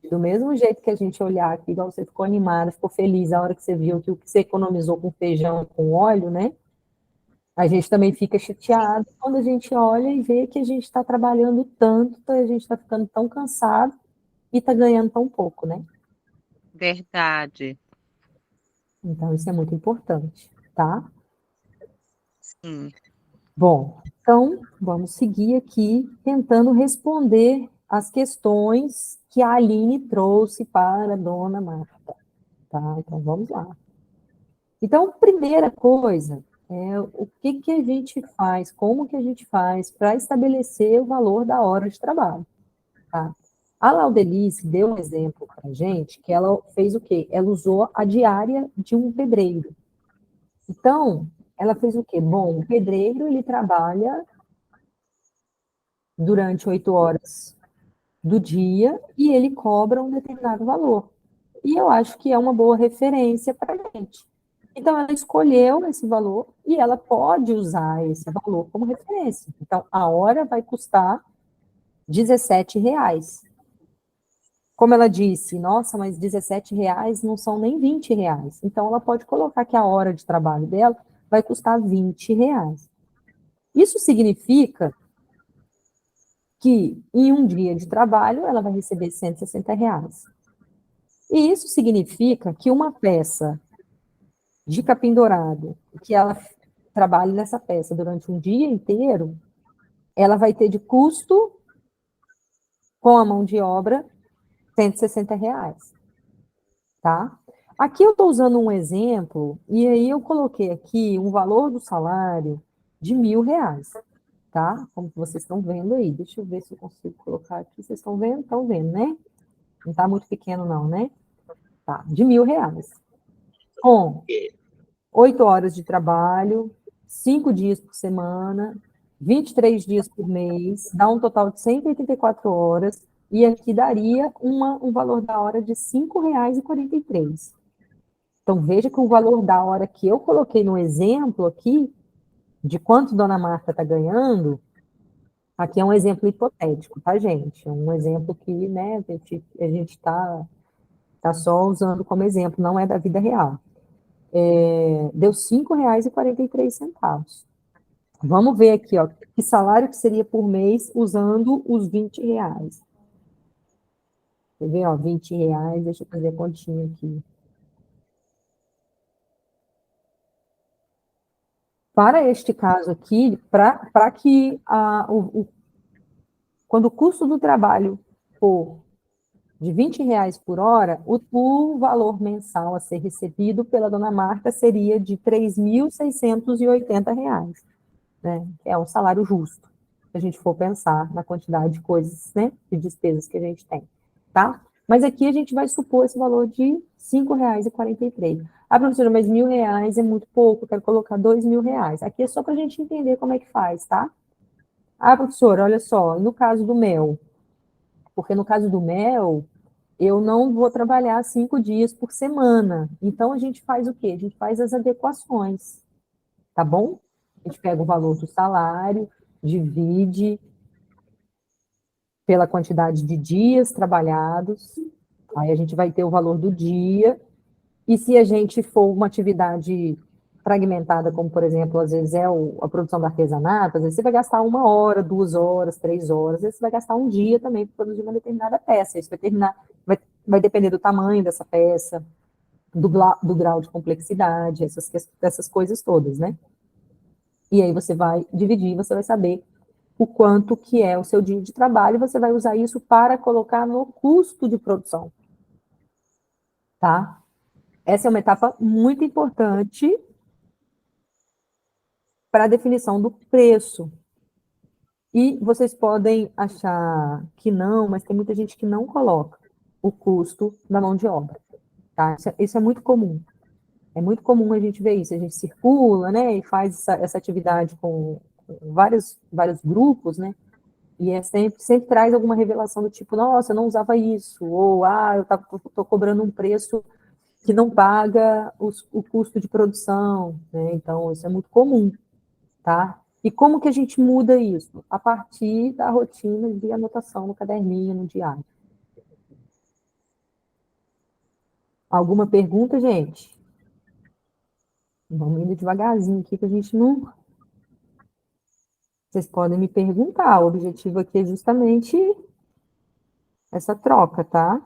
S1: do mesmo jeito que a gente olhar aqui, igual você ficou animada, ficou feliz a hora que você viu que o que você economizou com feijão e com óleo, né? A gente também fica chateado quando a gente olha e vê que a gente está trabalhando tanto, a gente está ficando tão cansado e está ganhando tão pouco, né?
S4: verdade.
S1: Então, isso é muito importante, tá?
S4: Sim.
S1: Bom, Então, vamos seguir aqui tentando responder as questões que a Aline trouxe para a dona Marta, tá? Então, vamos lá. Então, primeira coisa é o que que a gente faz, como que a gente faz para estabelecer o valor da hora de trabalho, tá? A Laudelice deu um exemplo para a gente que ela fez o quê? Ela usou a diária de um pedreiro. Então, ela fez o quê? Bom, o pedreiro, ele trabalha durante 8 horas do dia e ele cobra um determinado valor. E eu acho que é uma boa referência para a gente. Então, ela escolheu esse valor e ela pode usar esse valor como referência. Então, a hora vai custar R$17. Como ela disse, nossa, mas R$17 não são nem R$20. Então, ela pode colocar que a hora de trabalho dela vai custar R$20. Isso significa que em um dia de trabalho ela vai receber R$160. E isso significa que uma peça de capim dourado, que ela trabalhe nessa peça durante um dia inteiro, ela vai ter de custo com a mão de obra R$160, tá? Aqui eu estou usando um exemplo, e aí eu coloquei aqui um valor do salário de R$1.000, tá? Como vocês estão vendo aí. Deixa eu ver se eu consigo colocar aqui. Vocês estão vendo? Estão vendo, né? Não está muito pequeno não, né? Tá, de R$1.000. Com 8 horas de trabalho, 5 dias por semana, 23 dias por mês, dá um total de 184 horas, e aqui daria um valor da hora de R$5,43. Então, veja que o valor da hora que eu coloquei no exemplo aqui, de quanto Dona Marta está ganhando, aqui é um exemplo hipotético, tá, gente? É um exemplo que, né, a gente está só usando como exemplo, não é da vida real. Deu R$5,43. Vamos ver aqui, ó, que salário que seria por mês usando os R$20. Quer ver, ó, R$20, deixa eu fazer a continha aqui. Para este caso aqui, para que quando o custo do trabalho for de R$20 por hora, o valor mensal a ser recebido pela dona Marta seria de R$3.680, né? É um salário justo, se a gente for pensar na quantidade de coisas, né, de despesas que a gente tem, tá? Mas aqui a gente vai supor esse valor de R$5,43. Ah, professora, mas R$1.000 é muito pouco, eu quero colocar R$2.000. Aqui é só para a gente entender como é que faz, tá? Ah, professora, olha só, no caso do mel, porque no caso do mel, eu não vou trabalhar 5 dias por semana. Então, a gente faz o quê? A gente faz as adequações, tá bom? A gente pega o valor do salário, divide pela quantidade de dias trabalhados, aí a gente vai ter o valor do dia, e se a gente for uma atividade fragmentada, como, por exemplo, às vezes a produção do artesanato, às vezes você vai gastar 1 hora, 2 horas, 3 horas, às vezes você vai gastar um dia também para produzir uma determinada peça, isso vai depender do tamanho dessa peça, do grau de complexidade, essas coisas todas, né? E aí você vai dividir, você vai saber o quanto que é o seu dia de trabalho, você vai usar isso para colocar no custo de produção, tá? Essa é uma etapa muito importante para a definição do preço. E vocês podem achar que não, mas tem muita gente que não coloca o custo da mão de obra, tá? Isso é muito comum. É muito comum a gente ver isso. A gente circula, né, e faz essa atividade com vários grupos, né? E sempre traz alguma revelação do tipo, nossa, eu não usava isso, ou, eu estou cobrando um preço que não paga o custo de produção, né? Então, isso é muito comum, tá? E como que a gente muda isso? A partir da rotina de anotação no caderninho, no diário. Alguma pergunta, gente? Vamos indo devagarzinho aqui, que a gente não... Vocês podem me perguntar, o objetivo aqui é justamente essa troca, tá?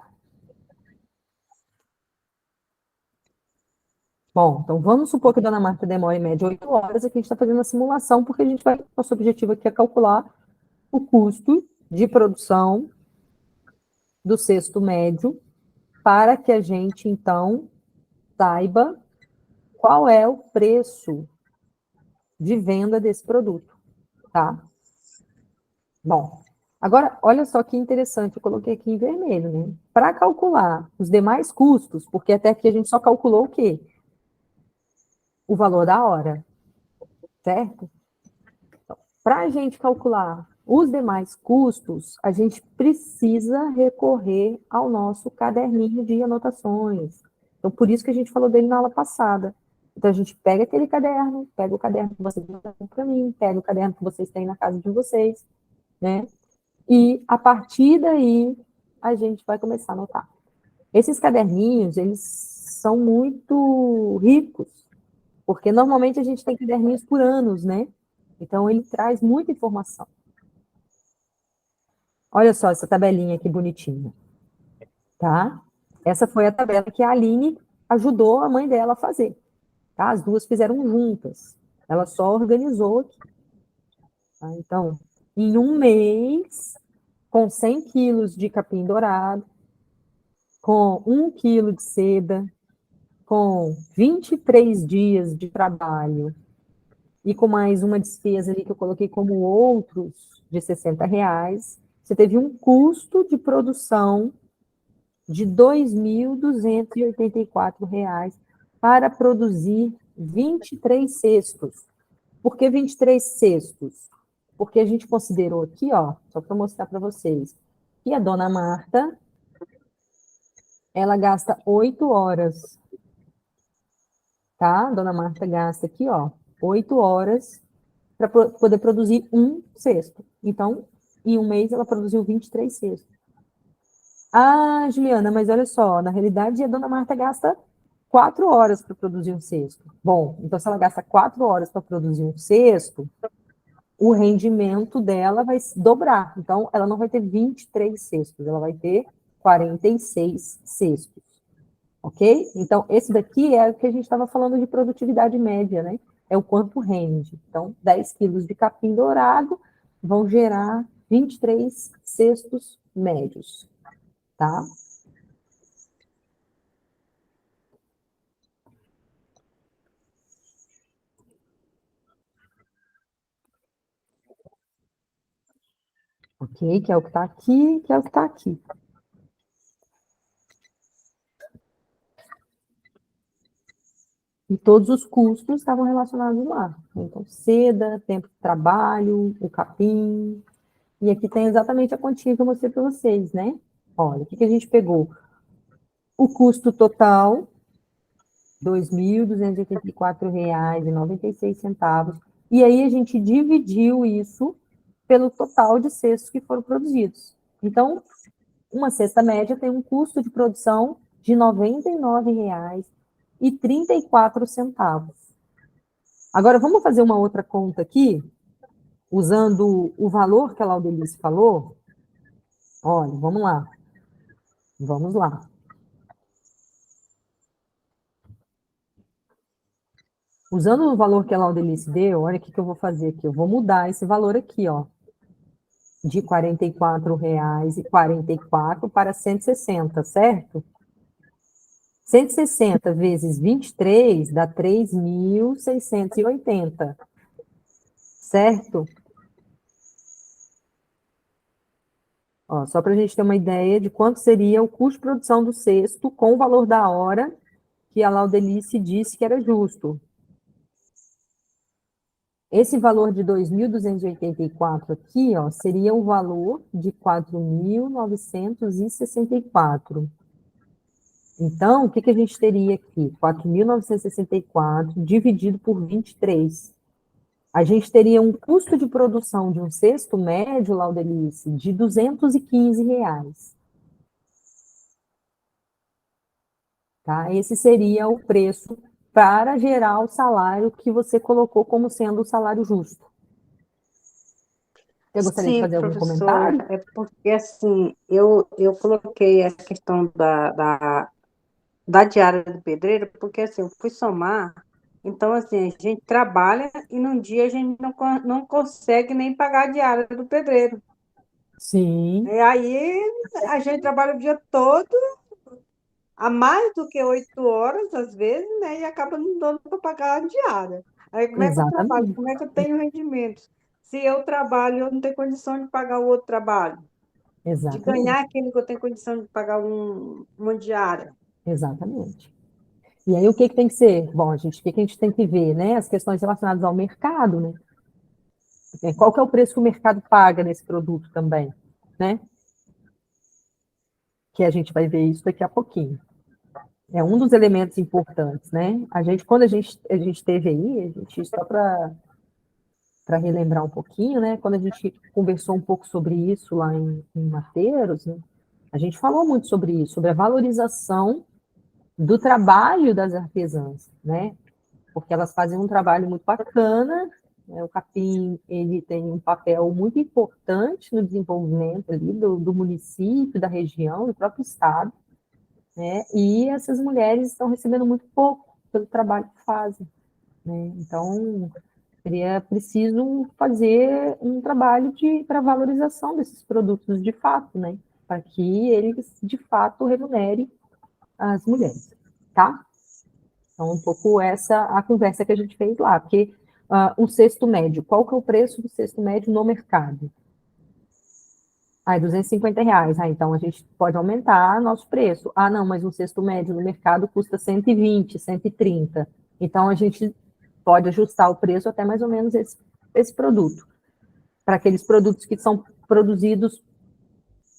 S1: Bom, então vamos supor que a dona Marta demore em média 8 horas, aqui a gente está fazendo a simulação, porque nosso objetivo aqui é calcular o custo de produção do cesto médio, para que a gente, então, saiba qual é o preço de venda desse produto, tá? Bom, agora, olha só que interessante, eu coloquei aqui em vermelho, né? Para calcular os demais custos, porque até aqui a gente só calculou o quê? O valor da hora, certo? Para a gente calcular os demais custos, a gente precisa recorrer ao nosso caderninho de anotações. Então, por isso que a gente falou dele na aula passada. Então, a gente pega aquele caderno, pega o caderno que vocês mandaram para mim, pega o caderno que vocês têm na casa de vocês, né? E, a partir daí, a gente vai começar a anotar. Esses caderninhos, eles são muito ricos, porque normalmente a gente tem caderninhos por anos, né? Então, ele traz muita informação. Olha só essa tabelinha aqui bonitinha, tá? Essa foi a tabela que a Aline ajudou a mãe dela a fazer, tá? As duas fizeram juntas. Ela só organizou aqui. Tá? Então, em um mês, com 100 quilos de capim dourado, com 1 quilo de seda, com 23 dias de trabalho, e com mais uma despesa ali que eu coloquei como outros de R$ 60, você teve um custo de produção de R$ 2.284 para produzir 23 cestos. Por que 23 cestos? Porque a gente considerou aqui, ó, só para mostrar para vocês, que a dona Marta, ela gasta 8 horas, tá? A dona Marta gasta aqui, ó, 8 horas para poder produzir um cesto. Então, em um mês, ela produziu 23 cestos. Ah, Juliana, mas olha só, na realidade, a dona Marta gasta 4 horas para produzir um cesto. Bom, então, se ela gasta 4 horas para produzir um cesto, o rendimento dela vai se dobrar. Então, ela não vai ter 23 cestos, ela vai ter 46 cestos. Ok? Então, esse daqui é o que a gente estava falando de produtividade média, né? É o quanto rende. Então, 10 quilos de capim dourado vão gerar 23 cestos médios, tá? Ok? Que é o que está aqui, que é o que está aqui. E todos os custos estavam relacionados lá. Então, seda, tempo de trabalho, o capim. E aqui tem exatamente a quantia que eu mostrei para vocês, né? Olha, o que a gente pegou? O custo total, R$ 2.284,96. E aí a gente dividiu isso pelo total de cestos que foram produzidos. Então, uma cesta média tem um custo de produção de R$ 99,34. Agora, vamos fazer uma outra conta aqui, usando o valor que a Laudelice falou? Olha, vamos lá. Vamos lá. Usando o valor que a Laudelice deu, olha o que eu vou fazer aqui. Eu vou mudar esse valor aqui, ó, de R$ 44,44 para 160, certo? 160 vezes 23 dá 3.680, certo? Ó, só para a gente ter uma ideia de quanto seria o custo de produção do cesto com o valor da hora que a Laudelice disse que era justo. Esse valor de 2.284 aqui, ó, seria o valor de 4.964. Então, o que a gente teria aqui? 4.964 dividido por 23. A gente teria um custo de produção de um cesto médio, Laudelice, de R$ 215. Tá? Esse seria o preço para gerar o salário que você colocou como sendo o salário justo. Você gostaria de
S6: Sim,
S1: fazer algum
S6: professora,
S1: comentário?
S6: é porque assim, eu coloquei a questão da diária do pedreiro, porque assim, eu fui somar, então assim, a gente trabalha e num dia a gente não consegue nem pagar a diária do pedreiro.
S1: Sim,
S6: E aí a gente trabalha o dia todo, a mais do que 8 horas, às vezes, né? E acaba não dando para pagar a diária. Aí como é que eu trabalho?
S1: exatamente,
S6: Como é que eu tenho rendimentos? Se eu trabalho, eu não tenho condição de pagar o outro trabalho, de
S1: exatamente,
S6: ganhar aquilo que eu tenho condição de pagar uma diária.
S1: exatamente. E aí, o que que tem que ser? Bom, o que que a gente tem que ver, né? As questões relacionadas ao mercado, né? Qual que é o preço que o mercado paga nesse produto também, né? Que a gente vai ver isso daqui a pouquinho. É um dos elementos importantes, né? Quando a gente teve aí, só para relembrar um pouquinho, né? Quando a gente conversou um pouco sobre isso lá em Mateiros, né? A gente falou muito sobre isso, sobre a valorização do trabalho das artesãs, né? Porque elas fazem um trabalho muito bacana, né? O capim, ele tem um papel muito importante no desenvolvimento ali do município, da região, do próprio estado, né? E essas mulheres estão recebendo muito pouco pelo trabalho que fazem, né? Então, seria preciso fazer um trabalho para valorização desses produtos de fato, né? Para que eles, de fato, remunerem as mulheres, tá? Então, um pouco essa a conversa que a gente fez lá, porque o cesto médio, qual que é o preço do cesto médio no mercado? Ah, é R$ 250. Ah, então a gente pode aumentar nosso preço. Ah, não, mas o cesto médio no mercado custa 120, 130. Então a gente pode ajustar o preço até mais ou menos esse produto. Para aqueles produtos que são produzidos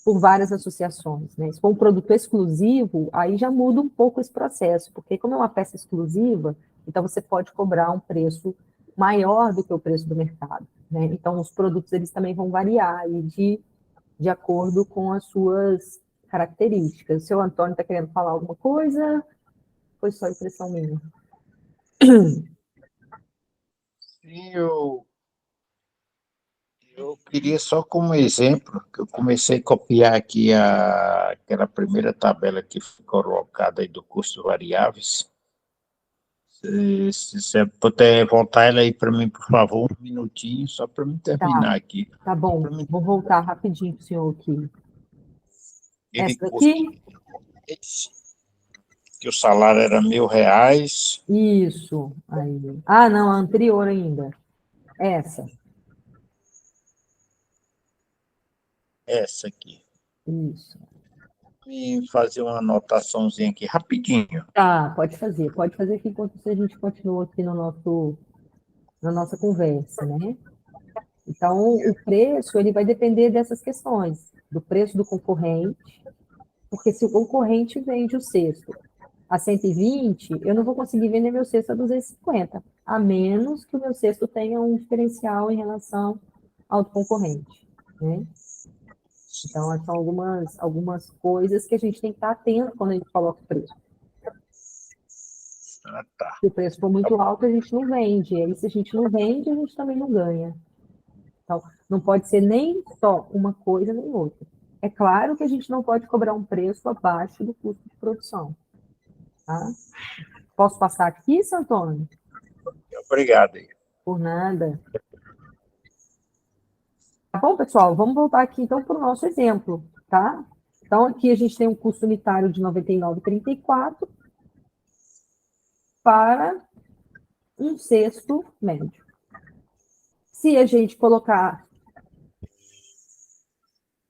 S1: por várias associações, né? Se for um produto exclusivo, aí já muda um pouco esse processo, porque como é uma peça exclusiva, então você pode cobrar um preço maior do que o preço do mercado, né? Então os produtos eles também vão variar aí de acordo com as suas características. O seu Antônio está querendo falar alguma coisa? Foi só impressão minha?
S3: Sim, eu queria só como exemplo, que eu comecei a copiar aqui aquela primeira tabela que foi colocada aí do custo variáveis. Se você puder voltar ela aí para mim, por favor, um minutinho, só para me
S1: Tá,
S3: terminar aqui.
S1: tá bom.
S3: Pra mim,
S1: Vou voltar rapidinho para o senhor aqui.
S3: ele
S1: Essa
S3: custo
S1: daqui?
S3: que o salário era R$ 1.000.
S1: Isso. Aí. Ah, não, a anterior ainda. Essa.
S3: Essa aqui.
S1: Isso.
S3: E fazer uma anotaçãozinha aqui rapidinho.
S1: Tá, pode fazer. Pode fazer aqui enquanto a gente continua aqui na nossa conversa, né? Então, o preço, ele vai depender dessas questões, do preço do concorrente, porque se o concorrente vende o cesto a 120, eu não vou conseguir vender meu cesto a 250, a menos que o meu cesto tenha um diferencial em relação ao do concorrente, né? Então, são algumas coisas que a gente tem que estar atento quando a gente coloca o preço.
S3: Ah, tá.
S1: Se o preço for muito alto, a gente não vende. E aí, se a gente não vende, a gente também não ganha. Então, não pode ser nem só uma coisa nem outra. É claro que a gente não pode cobrar um preço abaixo do custo de produção. Tá? Posso passar aqui, Santônio?
S3: Obrigado aí.
S1: Por nada. Tá bom, pessoal? Vamos voltar aqui, então, para o nosso exemplo. Tá? Então, aqui a gente tem um custo unitário de R$ 99,34 para um cesto médio. Se a gente colocar R$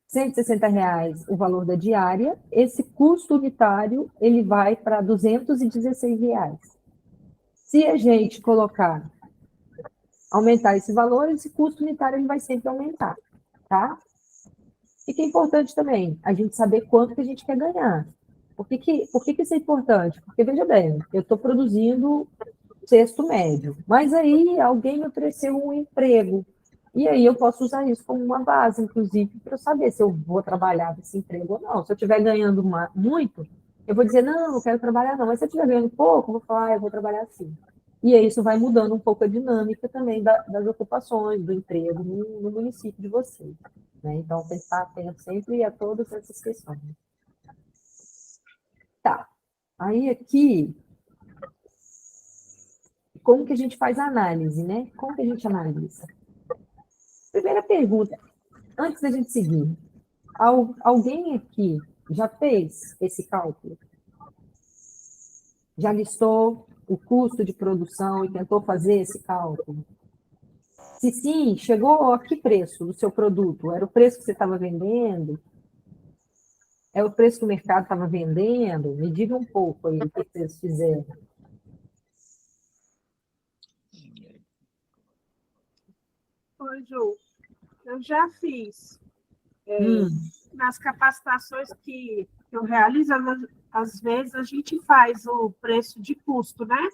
S1: 160 o valor da diária, esse custo unitário ele vai para R$ 216. Se a gente aumentar esse valor, esse custo unitário ele vai sempre aumentar, tá? E que é importante também, a gente saber quanto que a gente quer ganhar. Por que isso é importante? Porque, veja bem, eu estou produzindo cesto médio, mas aí alguém me ofereceu um emprego, e aí eu posso usar isso como uma base, inclusive, para eu saber se eu vou trabalhar desse emprego ou não. Se eu estiver ganhando muito, eu vou dizer, não, não quero trabalhar não, mas se eu estiver ganhando pouco, eu vou falar, eu vou trabalhar assim. E aí isso vai mudando um pouco a dinâmica também das ocupações, do emprego no município de vocês. Né? Então, pensar atento sempre a todas essas questões. Tá. Aí aqui, como que a gente faz a análise, né? Como que a gente analisa? Primeira pergunta, antes da gente seguir, alguém aqui já fez esse cálculo? Já listou o custo de produção e tentou fazer esse cálculo? Se sim, chegou a que preço do seu produto? Era o preço que você estava vendendo? É o preço que o mercado estava vendendo? Me diga um pouco aí o que vocês fizeram.
S2: Oi, Ju, eu já fiz.
S1: Hum,
S2: Nas capacitações que eu realizo, às vezes a gente faz o preço de custo, né?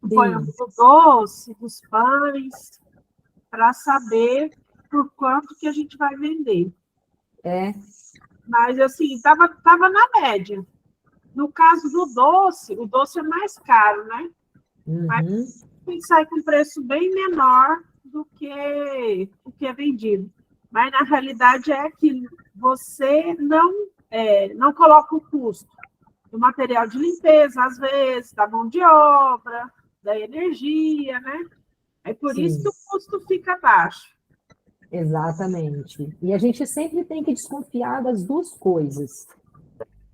S2: Põe
S1: sim,
S2: do doce, dos pães, para saber por quanto que a gente vai vender.
S1: é.
S2: Mas, assim, tava na média. No caso do doce, o doce é mais caro, né? Mas
S1: Uhum,
S2: tem que sair com preço bem menor do que o que é vendido. Mas, na realidade, é que você não coloca o custo do material de limpeza, às vezes, da mão de obra, da energia, né? É por isso
S1: sim,
S2: que o custo fica baixo.
S1: exatamente. E a gente sempre tem que desconfiar das duas coisas.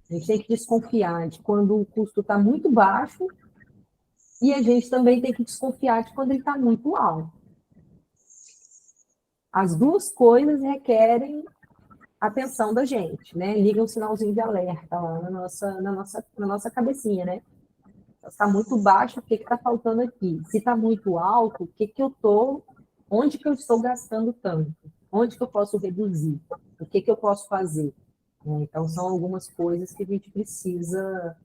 S1: A gente tem que desconfiar de quando o custo está muito baixo e a gente também tem que desconfiar de quando ele está muito alto. As duas coisas requerem atenção da gente, né? Liga um sinalzinho de alerta lá na nossa cabecinha, né? Está muito baixo, o que está faltando aqui? Se está muito alto, onde que eu estou gastando tanto? Onde que eu posso reduzir? O que eu posso fazer? Então, são algumas coisas que a gente precisa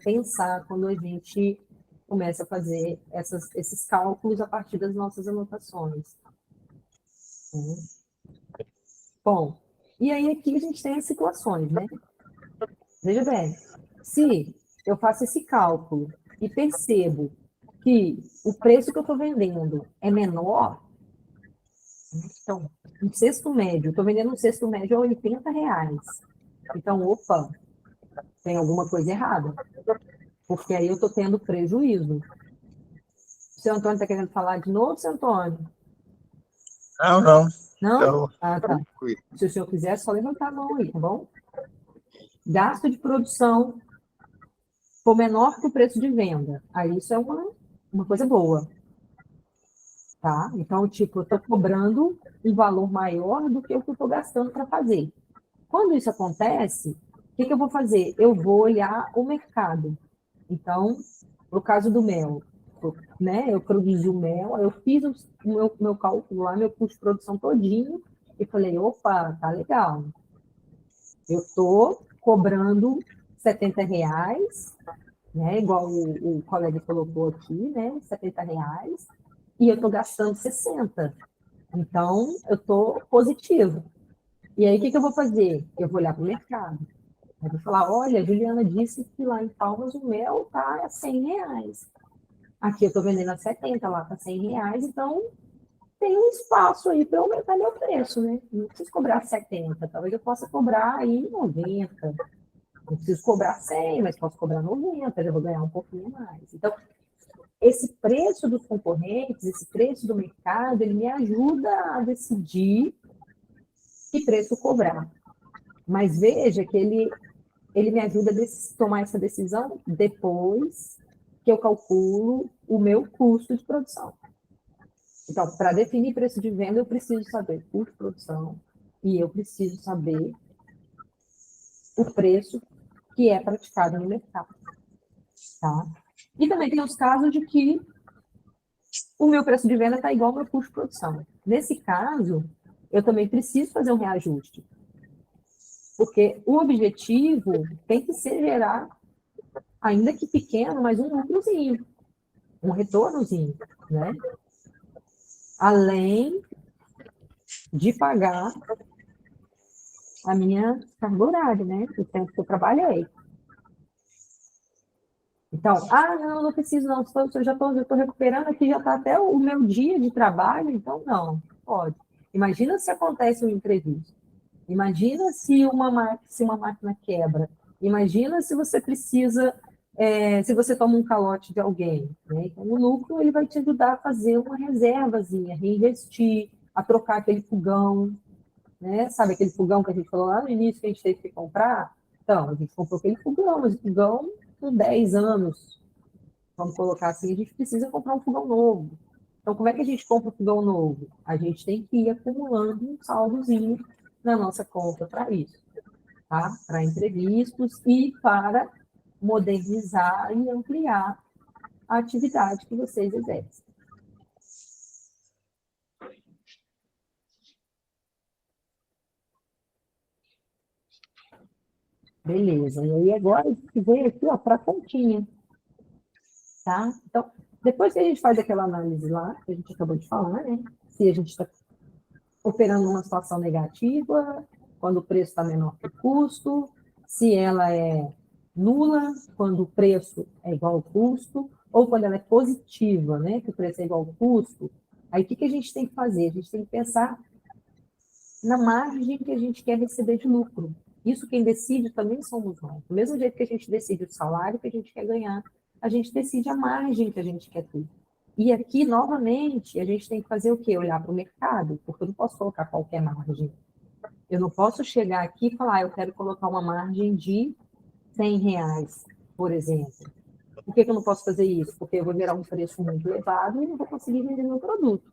S1: pensar quando a gente começa a fazer esses cálculos a partir das nossas anotações. Bom, e aí aqui a gente tem as situações, né? Veja bem, se eu faço esse cálculo e percebo que o preço que eu estou vendendo é menor, então, um cesto médio, estou vendendo um cesto médio a R$ 80. Então, opa, tem alguma coisa errada, porque aí eu estou tendo prejuízo. O seu Antônio está querendo falar de novo, seu Antônio?
S3: Não, não.
S1: Não?
S3: Então,
S1: Ah, tá.
S3: tranquilo.
S1: Se o senhor quiser, é só levantar a mão aí, tá bom? Gasto de produção for menor que o preço de venda. Aí isso é uma coisa boa, tá? Então, tipo, eu estou cobrando um valor maior do que o que eu estou gastando para fazer. Quando isso acontece, o que eu vou fazer? Eu vou olhar o mercado. Então, no caso do mel, né? Eu produzi o mel, aí eu fiz o meu cálculo lá, meu custo de produção todinho, e falei, opa, tá legal. Eu estou cobrando R$ 70, né? Igual o colega colocou aqui, né? R$ 70, e eu estou gastando 60. Então, eu estou positivo. E aí, o que eu vou fazer? Eu vou olhar para o mercado. Eu vou falar, olha, a Juliana disse que lá em Palmas o mel está a R$ 100. Aqui eu estou vendendo a 70, lá está R$ 100, então tem um espaço aí para eu aumentar meu preço, né? Não preciso cobrar 70, talvez eu possa cobrar aí 90. Não preciso cobrar 100, mas posso cobrar 90, já vou ganhar um pouquinho mais. Então, esse preço dos concorrentes, esse preço do mercado, ele me ajuda a decidir que preço cobrar. Mas veja que ele me ajuda a tomar essa decisão depois que eu calculo o meu custo de produção. Então, para definir preço de venda, eu preciso saber custo de produção e eu preciso saber o preço que é praticado no mercado. Tá? E também tem os casos de que o meu preço de venda está igual ao meu custo de produção. Nesse caso, eu também preciso fazer um reajuste. Porque o objetivo tem que ser gerar, ainda que pequeno, mas um lucrozinho, um retornozinho, né? Além de pagar a minha carga horária, né? O tempo que eu trabalhei. Então, não preciso não, eu já estou recuperando aqui, já está até o meu dia de trabalho, então não, pode. Imagina se acontece um imprevisto. Imagina se uma máquina quebra. Imagina se você precisa, se você toma um calote de alguém, né? Então, o lucro, ele vai te ajudar a fazer uma reservazinha, reinvestir, a trocar aquele fogão, né? Sabe aquele fogão que a gente falou lá no início que a gente teve que comprar? Então, a gente comprou aquele fogão, mas o fogão com 10 anos, vamos colocar assim, a gente precisa comprar um fogão novo. Então, como é que a gente compra um fogão novo? A gente tem que ir acumulando um saldozinho na nossa conta para isso, tá? Para imprevistos e para modernizar e ampliar a atividade que vocês exercem. Beleza. E aí agora a gente vem aqui, ó, para a continha, tá? Então, depois que a gente faz aquela análise lá, que a gente acabou de falar, né? Se a gente está operando numa situação negativa, quando o preço está menor que o custo, se ela é nula, quando o preço é igual ao custo, ou quando ela é positiva, né? Que o preço é igual ao custo. Aí o que a gente tem que fazer? A gente tem que pensar na margem que a gente quer receber de lucro. Isso quem decide também somos nós. Do mesmo jeito que a gente decide o salário que a gente quer ganhar, a gente decide a margem que a gente quer ter. E aqui, novamente, a gente tem que fazer o quê? Olhar para o mercado, porque eu não posso colocar qualquer margem. Eu não posso chegar aqui e falar, eu quero colocar uma margem de R$100, por exemplo. Por que eu não posso fazer isso? Porque eu vou gerar um preço muito elevado e não vou conseguir vender meu produto.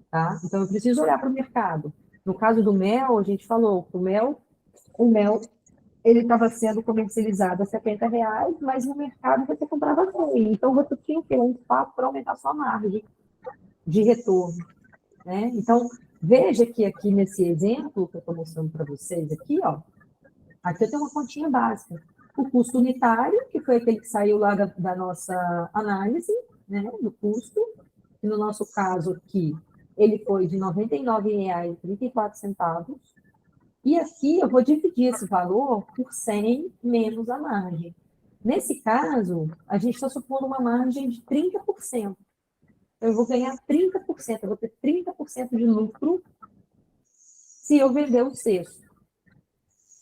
S1: Tá? Então, eu preciso olhar para o mercado. No caso do mel, a gente falou que o mel ele estava sendo comercializado a R$70, mas no mercado você comprava 100. Então, você tinha que ter um espaço para aumentar a sua margem de retorno. Né? Então, veja que aqui nesse exemplo que eu estou mostrando para vocês aqui, ó, aqui eu tenho uma continha básica. O custo unitário, que foi aquele que saiu lá da nossa análise, né, do custo, que no nosso caso aqui, ele foi de R$ 99,34. E aqui eu vou dividir esse valor por 100 menos a margem. Nesse caso, a gente está supondo uma margem de 30%. Eu vou ganhar 30%, eu vou ter 30% de lucro se eu vender o cesto.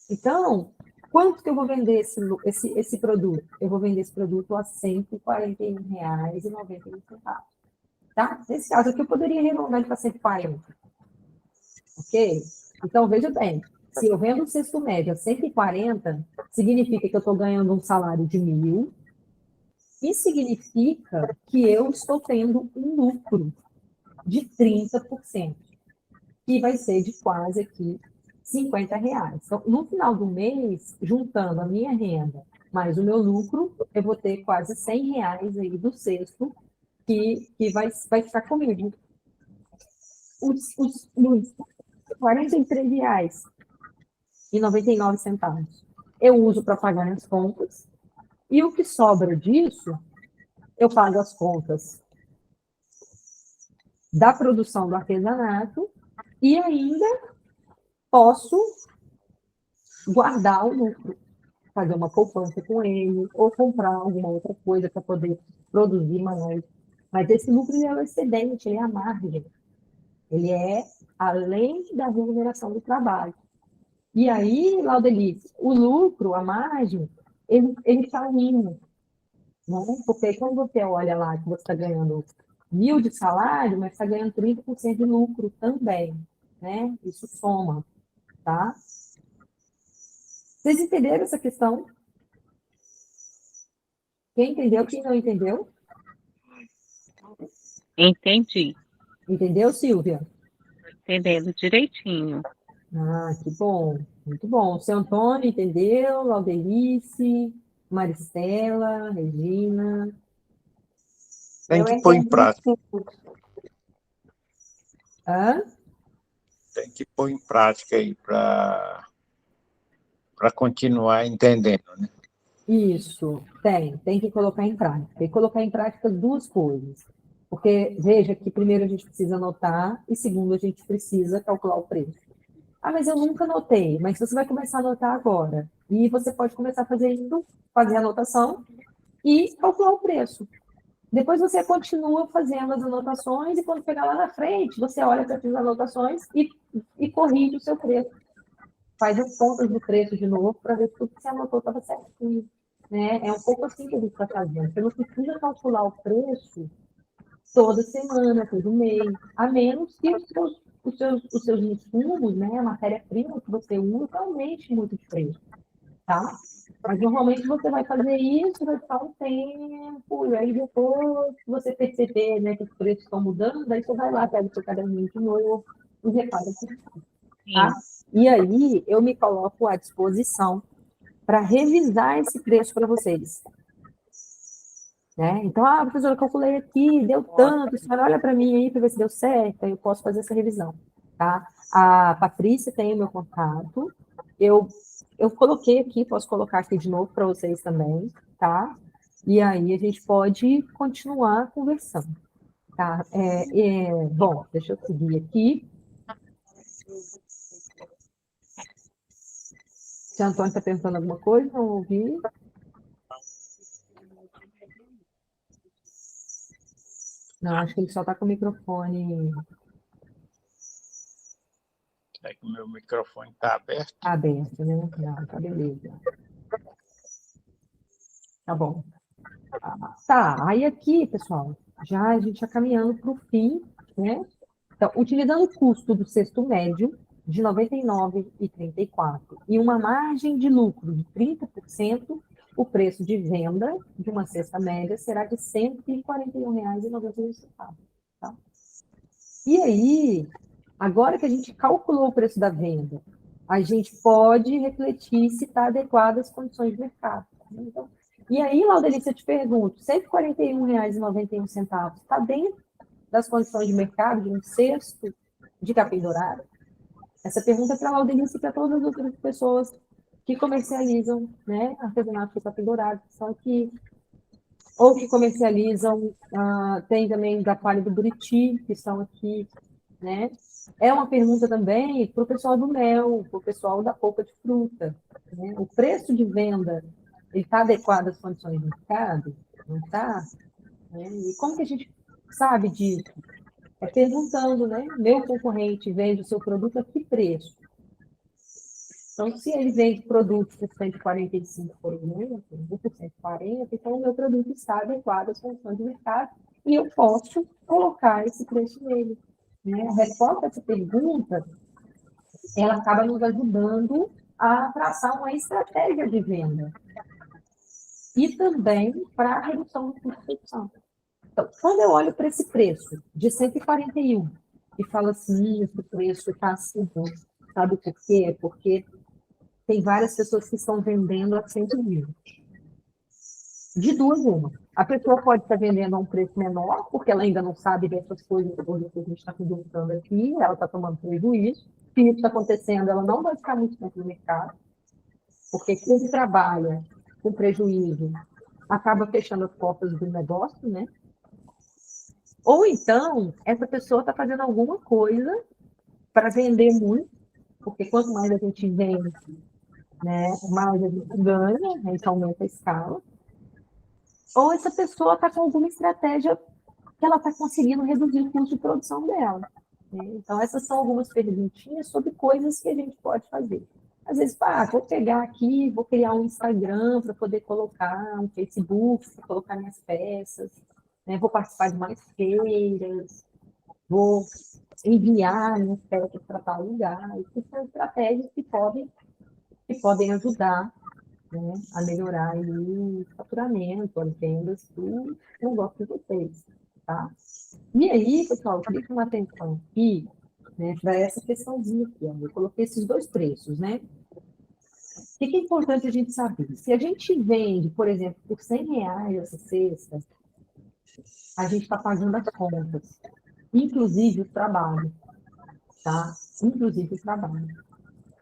S1: Então, quanto que eu vou vender esse produto? Eu vou vender esse produto a R$ 141,91. Tá? Nesse caso aqui, eu poderia arredondar ele para 140. Ok? Então, veja bem, se eu vendo o cesto médio a 140, significa que eu estou ganhando um salário de 1.000 e significa que eu estou tendo um lucro de 30%, que vai ser de quase aqui R$50. Então, no final do mês, juntando a minha renda mais o meu lucro, eu vou ter quase R$100 aí do cesto que vai ficar comigo. Os R$43,99 eu uso para pagar as contas, e o que sobra disso, eu pago as contas da produção do artesanato e ainda posso guardar o lucro, fazer uma poupança com ele, ou comprar alguma outra coisa para poder produzir mais. Mas esse lucro é o excedente, ele é a margem. Ele é além da remuneração do trabalho. E aí, Laudelice, o lucro, a margem, ele está indo. Né? Porque quando você olha lá que você está ganhando 1.000 de salário, mas está ganhando 30% de lucro também. Né? Isso soma. Tá? Vocês entenderam essa questão? Quem entendeu, quem não entendeu?
S4: Entendi.
S1: Entendeu, Silvia?
S4: Entendendo direitinho.
S1: Ah, que bom. Muito bom. Seu Antônio entendeu? Laudelice, Maristela, Regina.
S3: Tem
S6: Eu
S3: que pôr em
S6: entendi
S3: prática.
S6: sim.
S1: Hã?
S3: Tem que pôr em prática aí para continuar entendendo, né?
S1: Isso, tem que colocar em prática. Tem que colocar em prática duas coisas. Porque, veja que primeiro a gente precisa anotar e segundo a gente precisa calcular o preço. Ah, mas eu nunca anotei. Mas você vai começar a anotar agora. E você pode começar a fazer isso, fazer a anotação e calcular o preço. Depois você continua fazendo as anotações e quando chegar lá na frente, você olha para essas anotações e corrige o seu preço. faz as contas do preço de novo para ver se tudo que você anotou estava certinho. Né? É um pouco assim que a gente está fazendo. Você não precisa calcular o preço toda semana, todo mês, a menos que os seus insumos, né, a matéria-prima que você usa, aumente muito de preço, tá? Mas normalmente você vai fazer isso, vai ficar um tempo, e aí depois que você perceber, né, que os preços estão mudando, aí você vai lá, pega o seu caderninho de novo e repara tudo, tá? E aí eu me coloco à disposição para revisar esse preço para vocês. Né? Então, professora, eu calculei aqui, deu tanto, a senhora olha para mim aí para ver se deu certo, aí eu posso fazer essa revisão, tá? A Patrícia tem o meu contato, eu coloquei aqui, posso colocar aqui de novo para vocês também, tá? E aí a gente pode continuar conversando, tá? Bom, deixa eu seguir aqui. Se o Antônio está perguntando alguma coisa, não ouvi. Não, acho que ele só está com o microfone
S3: É que o meu microfone está aberto.
S1: aberto, né? Não, tá beleza. Tá bom. Tá, aí aqui, pessoal, já a gente está caminhando para o fim, né? Então, utilizando o custo do cesto médio de R$ 99,34 e uma margem de lucro de 30%, o preço de venda de uma cesta média será de R$ 141,91. Tá? E aí, agora que a gente calculou o preço da venda, a gente pode refletir se está adequado às condições de mercado. Então, e aí, Laudelice, eu te pergunto, R$ 141,91 está dentro das condições de mercado de um cesto de capim dourado? Essa pergunta é para a Laudelice e para todas as outras pessoas que comercializam, né, artesanato de capim dourado, que são aqui, ou que comercializam, tem também da Palha do Buriti, que são aqui, né? É uma pergunta também para o pessoal do mel, para o pessoal da polpa de fruta, né? O preço de venda, ele está adequado às condições de mercado? Não está? Né? E como que a gente sabe disso? É perguntando, né? Meu concorrente vende o seu produto a que preço? Então, se ele vende produtos por 145, por exemplo, ou por 140, então o meu produto está adequado às condições de mercado e eu posso colocar esse preço nele. Né? A resposta a essa pergunta, ela acaba nos ajudando a traçar uma estratégia de venda e também para a redução do custo de produção. Então, quando eu olho para esse preço de 141 e falo assim, esse preço está assim, sabe por quê? Porque tem várias pessoas que estão vendendo a 120. De duas, uma. A pessoa pode estar vendendo a um preço menor, porque ela ainda não sabe dessas coisas que a gente está conversando aqui, ela está tomando prejuízo. Se isso está acontecendo, ela não vai ficar muito tempo no mercado, porque quem trabalha com prejuízo acaba fechando as portas do negócio, né? Ou então, essa pessoa está fazendo alguma coisa para vender muito, porque quanto mais a gente vende, né, mais a gente ganha, a gente aumenta a escala. Ou essa pessoa está com alguma estratégia que ela está conseguindo reduzir o custo de produção dela. Né? Então, essas são algumas perguntinhas sobre coisas que a gente pode fazer. Às vezes, vou pegar aqui, vou criar um Instagram para poder colocar, um Facebook para colocar minhas peças, né? Vou participar de mais feiras, vou enviar minhas peças para tal lugar. Isso são estratégias que podem ajudar, né, a melhorar aí o faturamento, as vendas do negócio de vocês, tá? E aí, pessoal, eu queria chamar atenção aqui, né, para essa questãozinha aqui, ó. Eu coloquei esses dois preços, né? O que é importante a gente saber? Se a gente vende, por exemplo, por R$ 100 essa cesta, a gente está pagando as contas, inclusive o trabalho, tá? Inclusive o trabalho.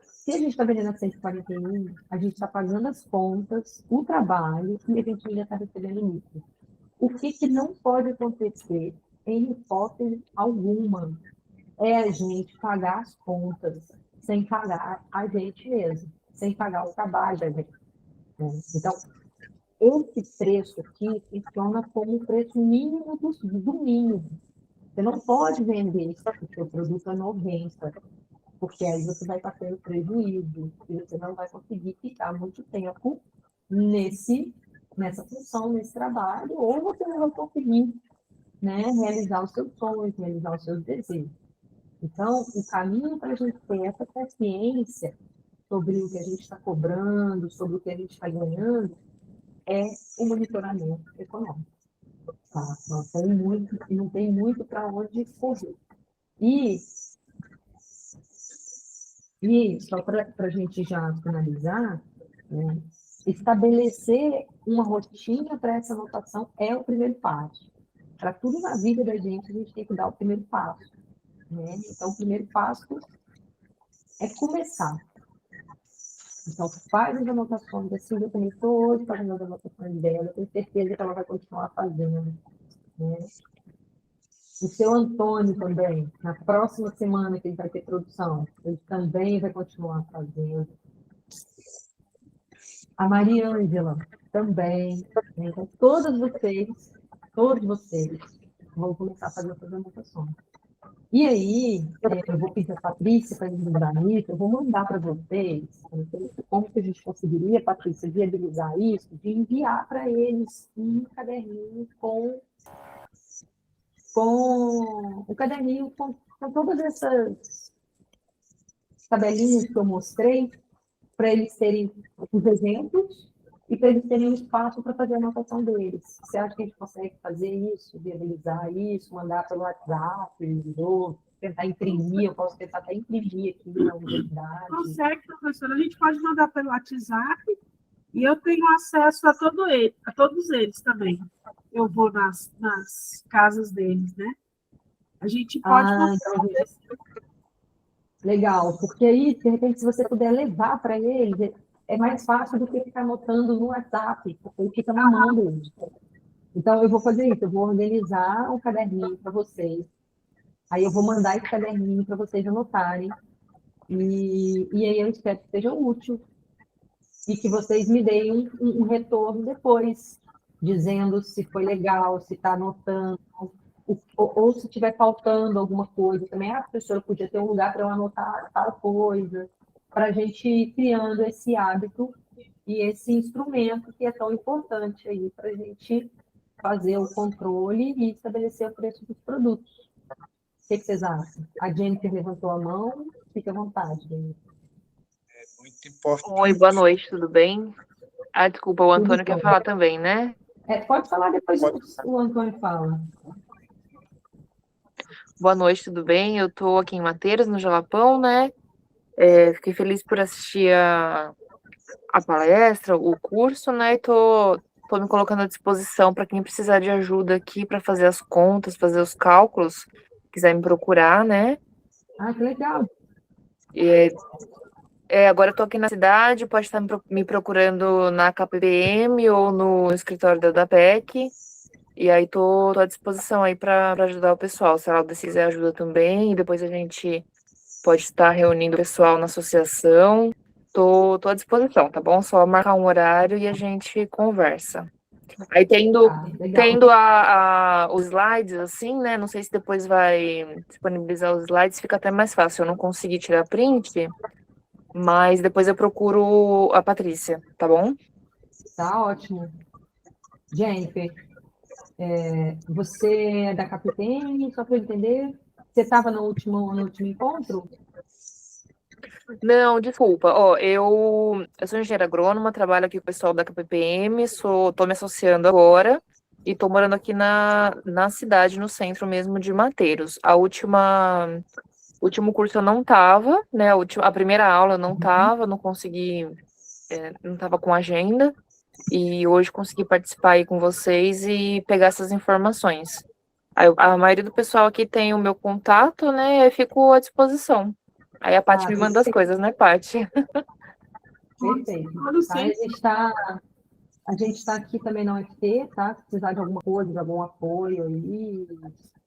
S1: Se a gente está vendendo a 141, a gente está pagando as contas, o trabalho e a gente ainda está recebendo lucro. O que não pode acontecer, em hipótese alguma, é a gente pagar as contas sem pagar a gente mesmo, sem pagar o trabalho da gente. Então, esse preço aqui funciona como o preço mínimo do mínimo. Você não pode vender o seu produto a 90, porque aí você vai estar tendo prejuízo, e você não vai conseguir ficar muito tempo nessa função, nesse trabalho, ou você não vai conseguir, né, realizar os seus sonhos, realizar os seus desejos. Então, o caminho para a gente ter essa consciência sobre o que a gente está cobrando, sobre o que a gente está ganhando, é o monitoramento econômico. Tá? Não tem muito para onde correr. E só para a gente já finalizar, né, estabelecer uma rotina para essa anotação é o primeiro passo. Para tudo na vida da gente, a gente tem que dar o primeiro passo. Né? Então, o primeiro passo é começar. Então, faz as anotações, assim, eu também estou hoje fazendo as anotações dela, tenho certeza que ela vai continuar fazendo. Né? O seu Antônio também, na próxima semana que ele vai ter produção, ele também vai continuar fazendo. A Maria Ângela também. Né? Então, todos vocês vão começar a fazer essas anotações. E aí, eu vou pedir a Patrícia para ajudar nisso, eu vou mandar para vocês, como que a gente conseguiria, Patrícia, viabilizar isso, de enviar para eles um caderninho com o caderninho com todas essas tabelinhas que eu mostrei, para eles terem os exemplos e para eles terem um espaço para fazer a anotação deles. Você acha que a gente consegue fazer isso, viabilizar isso, mandar pelo WhatsApp, ou tentar imprimir? Eu posso tentar até imprimir aqui na universidade.
S2: Consegue, professora. A gente pode mandar pelo WhatsApp e eu tenho acesso a todos eles também. Eu vou nas casas deles, né? A gente pode mandar.
S1: Então, legal, porque aí, de repente, se você puder levar para eles, é mais fácil do que ficar anotando no WhatsApp, porque ele fica na mão deles. Então, eu vou fazer isso, eu vou organizar um caderninho para vocês, aí eu vou mandar esse caderninho para vocês anotarem, e aí eu espero que seja útil, e que vocês me deem um retorno depois, dizendo se foi legal, se está anotando, ou se estiver faltando alguma coisa também, a professora podia ter um lugar para eu anotar tal coisa, para a gente ir criando esse hábito e esse instrumento que é tão importante aí para a gente fazer o controle e estabelecer o preço dos produtos. O que vocês acham? A Jennifer levantou a mão, fica à vontade, Jennifer.
S3: É muito importante.
S7: Oi, boa noite, tudo bem? Ah, desculpa, o Antônio quer falar também, né?
S1: Pode falar depois, o Antônio fala.
S7: Boa noite, tudo bem? Eu tô aqui em Mateiros, no Jalapão, né? Fiquei feliz por assistir a palestra, o curso, né? E tô me colocando à disposição para quem precisar de ajuda aqui para fazer as contas, fazer os cálculos, quiser me procurar, né?
S1: Ah, que legal.
S7: Agora eu tô aqui na cidade, pode estar me procurando na KPPM ou no escritório da DAPEC. E aí tô à disposição aí para ajudar o pessoal. Se ela quiser ajuda também, e depois a gente pode estar reunindo o pessoal na associação. Tô à disposição, tá bom? Só marcar um horário e a gente conversa. Aí tendo os slides, assim, né? Não sei se depois vai disponibilizar os slides, fica até mais fácil. Eu não consegui tirar print, mas depois eu procuro a Patrícia, tá bom?
S1: Tá ótimo. Jennifer, você é da KPTM, só para eu entender? Você estava no último encontro?
S7: Não, desculpa. Ó, eu sou engenheira agrônoma, trabalho aqui com o pessoal da KPPM, tô me associando agora e tô morando aqui na cidade, no centro mesmo de Mateiros. Último curso eu não tava, né? A primeira aula eu não tava, não consegui, não tava com agenda. E hoje consegui participar aí com vocês e pegar essas informações. A maioria do pessoal aqui tem o meu contato, né? Eu fico à disposição. Aí a Paty me manda as coisas, né, Paty?
S1: Perfeito. A gente está aqui também na UFT, tá? Se precisar de alguma coisa, de algum apoio aí.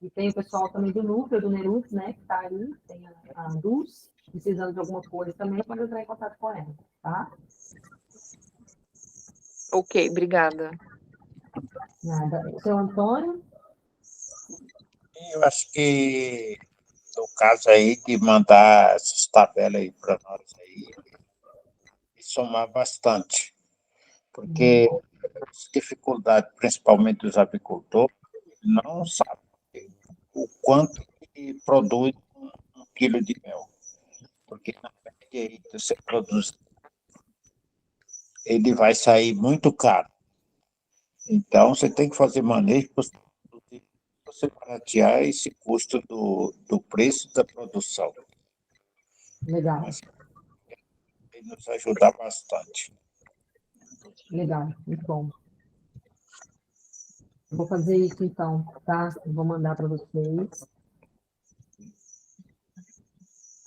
S1: E tem o pessoal também do núcleo, do Nerus, né? Que está aí, tem a Dulce, precisando de alguma coisa também, pode entrar em contato com ela, tá?
S7: Ok, obrigada.
S1: Nada. Seu Antônio?
S3: Eu acho que no caso aí de mandar essas tabelas aí para nós aí, e somar bastante, porque as dificuldades, principalmente dos apicultores, não sabem o quanto que produz um quilo de mel, porque na média aí que você produz, ele vai sair muito caro. Então, você tem que fazer manejo para você baratear esse custo do preço da produção.
S1: Legal,
S3: Mas vai nos ajudar bastante.
S1: legal, muito bom. Eu vou fazer isso então, tá? Eu vou mandar para vocês.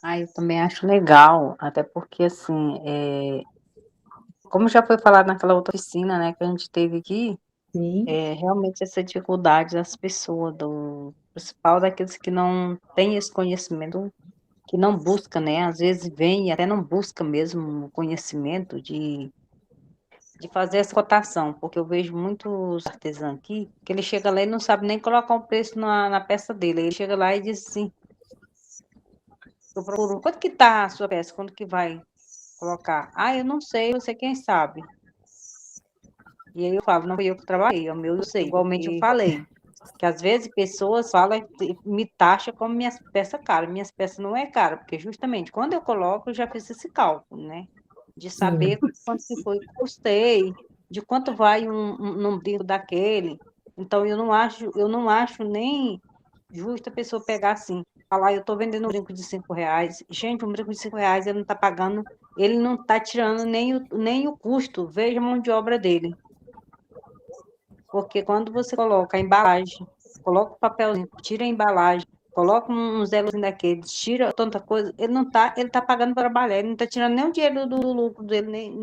S6: Ah, eu também acho legal, até porque, assim, como já foi falado naquela outra oficina, né, que a gente teve aqui,
S1: Sim,
S6: realmente essa dificuldade das pessoas, do principal daqueles que não têm esse conhecimento, que não busca, né, às vezes vem e até não busca mesmo o conhecimento de fazer essa cotação, porque eu vejo muitos artesãos aqui, que ele chega lá e não sabe nem colocar um preço na peça dele, ele chega lá e diz assim, eu procuro, quanto que tá a sua peça, quanto que vai colocar? Ah, eu não sei, você quem sabe. E aí eu falo, não fui eu que trabalhei, é o meu eu sei. Igualmente eu falei, que às vezes pessoas falam, me taxam como minhas peças caras. Minhas peças não é cara, porque justamente quando eu coloco, eu já fiz esse cálculo, né? De
S1: sim,
S6: saber quanto que foi que custei, de quanto vai um brinco daquele. Então eu não acho nem justo a pessoa pegar assim, falar, eu estou vendendo um brinco de R$ 5. Gente, um brinco de R$ 5 ele não está pagando, ele não está tirando nem o custo, veja a mão de obra dele. Porque quando você coloca a embalagem, coloca o papelzinho, tira a embalagem, coloca um zelozinho daqueles, tira tanta coisa, ele tá pagando para trabalhar, ele não está tirando nem o dinheiro do lucro dele,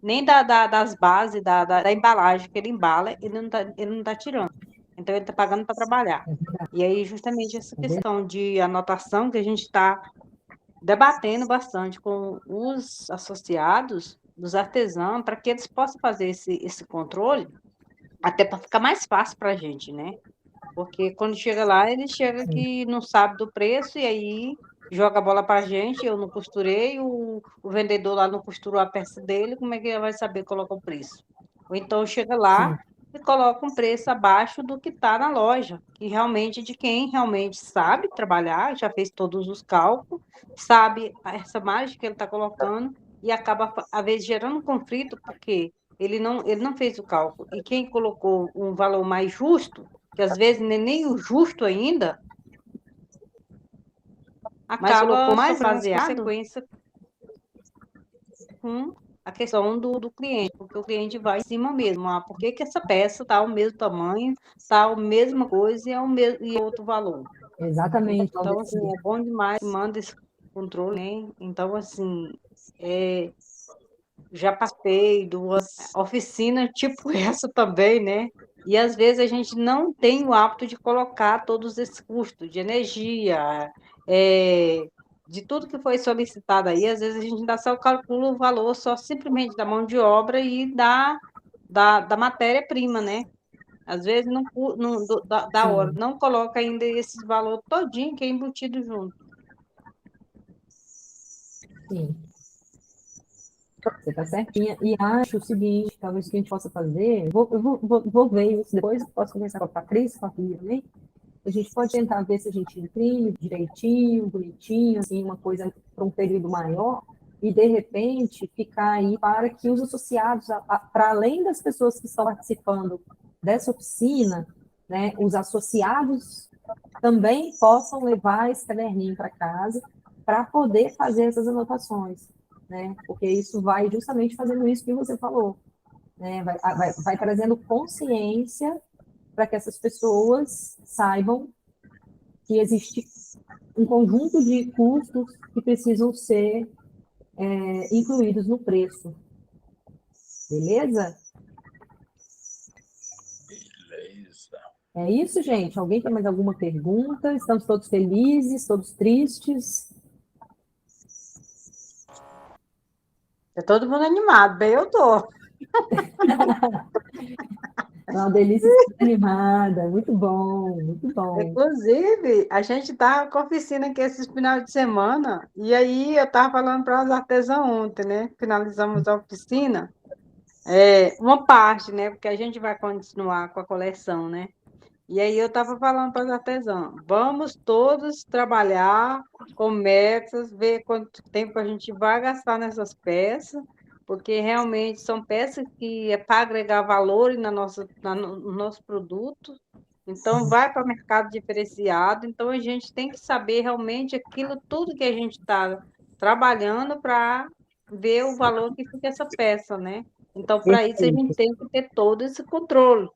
S6: nem das bases, da embalagem que ele embala, ele não tá tirando. Então, ele está pagando para trabalhar. E aí, justamente essa questão de anotação que a gente está debatendo bastante com os associados dos artesãos, para que eles possam fazer esse controle, até para ficar mais fácil para a gente, né? Porque quando chega lá, ele chega que não sabe do preço e aí joga a bola para a gente, eu não costurei, o vendedor lá não costurou a peça dele, como é que ele vai saber colocar o preço? Ou então chega lá
S1: sim,
S6: e coloca um preço abaixo do que está na loja, que realmente de quem realmente sabe trabalhar, já fez todos os cálculos, sabe essa margem que ele está colocando e acaba, às vezes, gerando um conflito, porque ele não fez o cálculo. E quem colocou um valor mais justo, que às vezes nem o justo ainda, mas colocou mais baseado consequência com a questão do cliente, porque o cliente vai em cima mesmo. Ah, por que essa peça está o mesmo tamanho, está a mesma coisa e outro valor?
S1: exatamente.
S6: Então, assim, é bom demais, manda esse controle, né? Então, assim, já participei de uma oficina tipo essa também, né? E às vezes a gente não tem o hábito de colocar todos esses custos de energia, de tudo que foi solicitado aí, às vezes a gente ainda só calcula o valor só simplesmente da mão de obra e da matéria-prima, né? Às vezes da hora,
S1: Sim,
S6: não coloca ainda esse valor todinho que é embutido junto.
S1: sim. Você está certinha. E acho o seguinte, talvez o que a gente possa fazer, eu vou ver isso depois, posso conversar com a Patrícia, com a Fia também, a gente pode tentar ver se a gente imprime direitinho, bonitinho, assim, uma coisa para um período maior, e de repente ficar aí para que os associados, para além das pessoas que estão participando dessa oficina, né, os associados também possam levar esse caderninho para casa para poder fazer essas anotações, né? Porque isso vai justamente fazendo isso que você falou, né? Vai trazendo consciência para que essas pessoas saibam que existe um conjunto de custos que precisam ser incluídos no preço. Beleza?
S3: Beleza.
S1: É isso, gente? Alguém tem mais alguma pergunta? Estamos todos felizes, todos tristes?
S6: Tá todo mundo animado, bem eu tô.
S1: É uma delícia super animada, muito bom, muito bom.
S6: Inclusive, a gente tá com oficina aqui esses final de semana, e aí eu estava falando para os artesãos ontem, né? Finalizamos a oficina, uma parte, né? Porque a gente vai continuar com a coleção, né? E aí eu estava falando para os artesãos, vamos todos trabalhar com metas, ver quanto tempo a gente vai gastar nessas peças, porque realmente são peças que é para agregar valor no nosso produto, então vai para o mercado diferenciado, então a gente tem que saber realmente aquilo tudo que a gente está trabalhando para ver o valor que fica essa peça, né? Então, para isso, a gente
S1: Perfeito,
S6: tem que ter todo esse controle.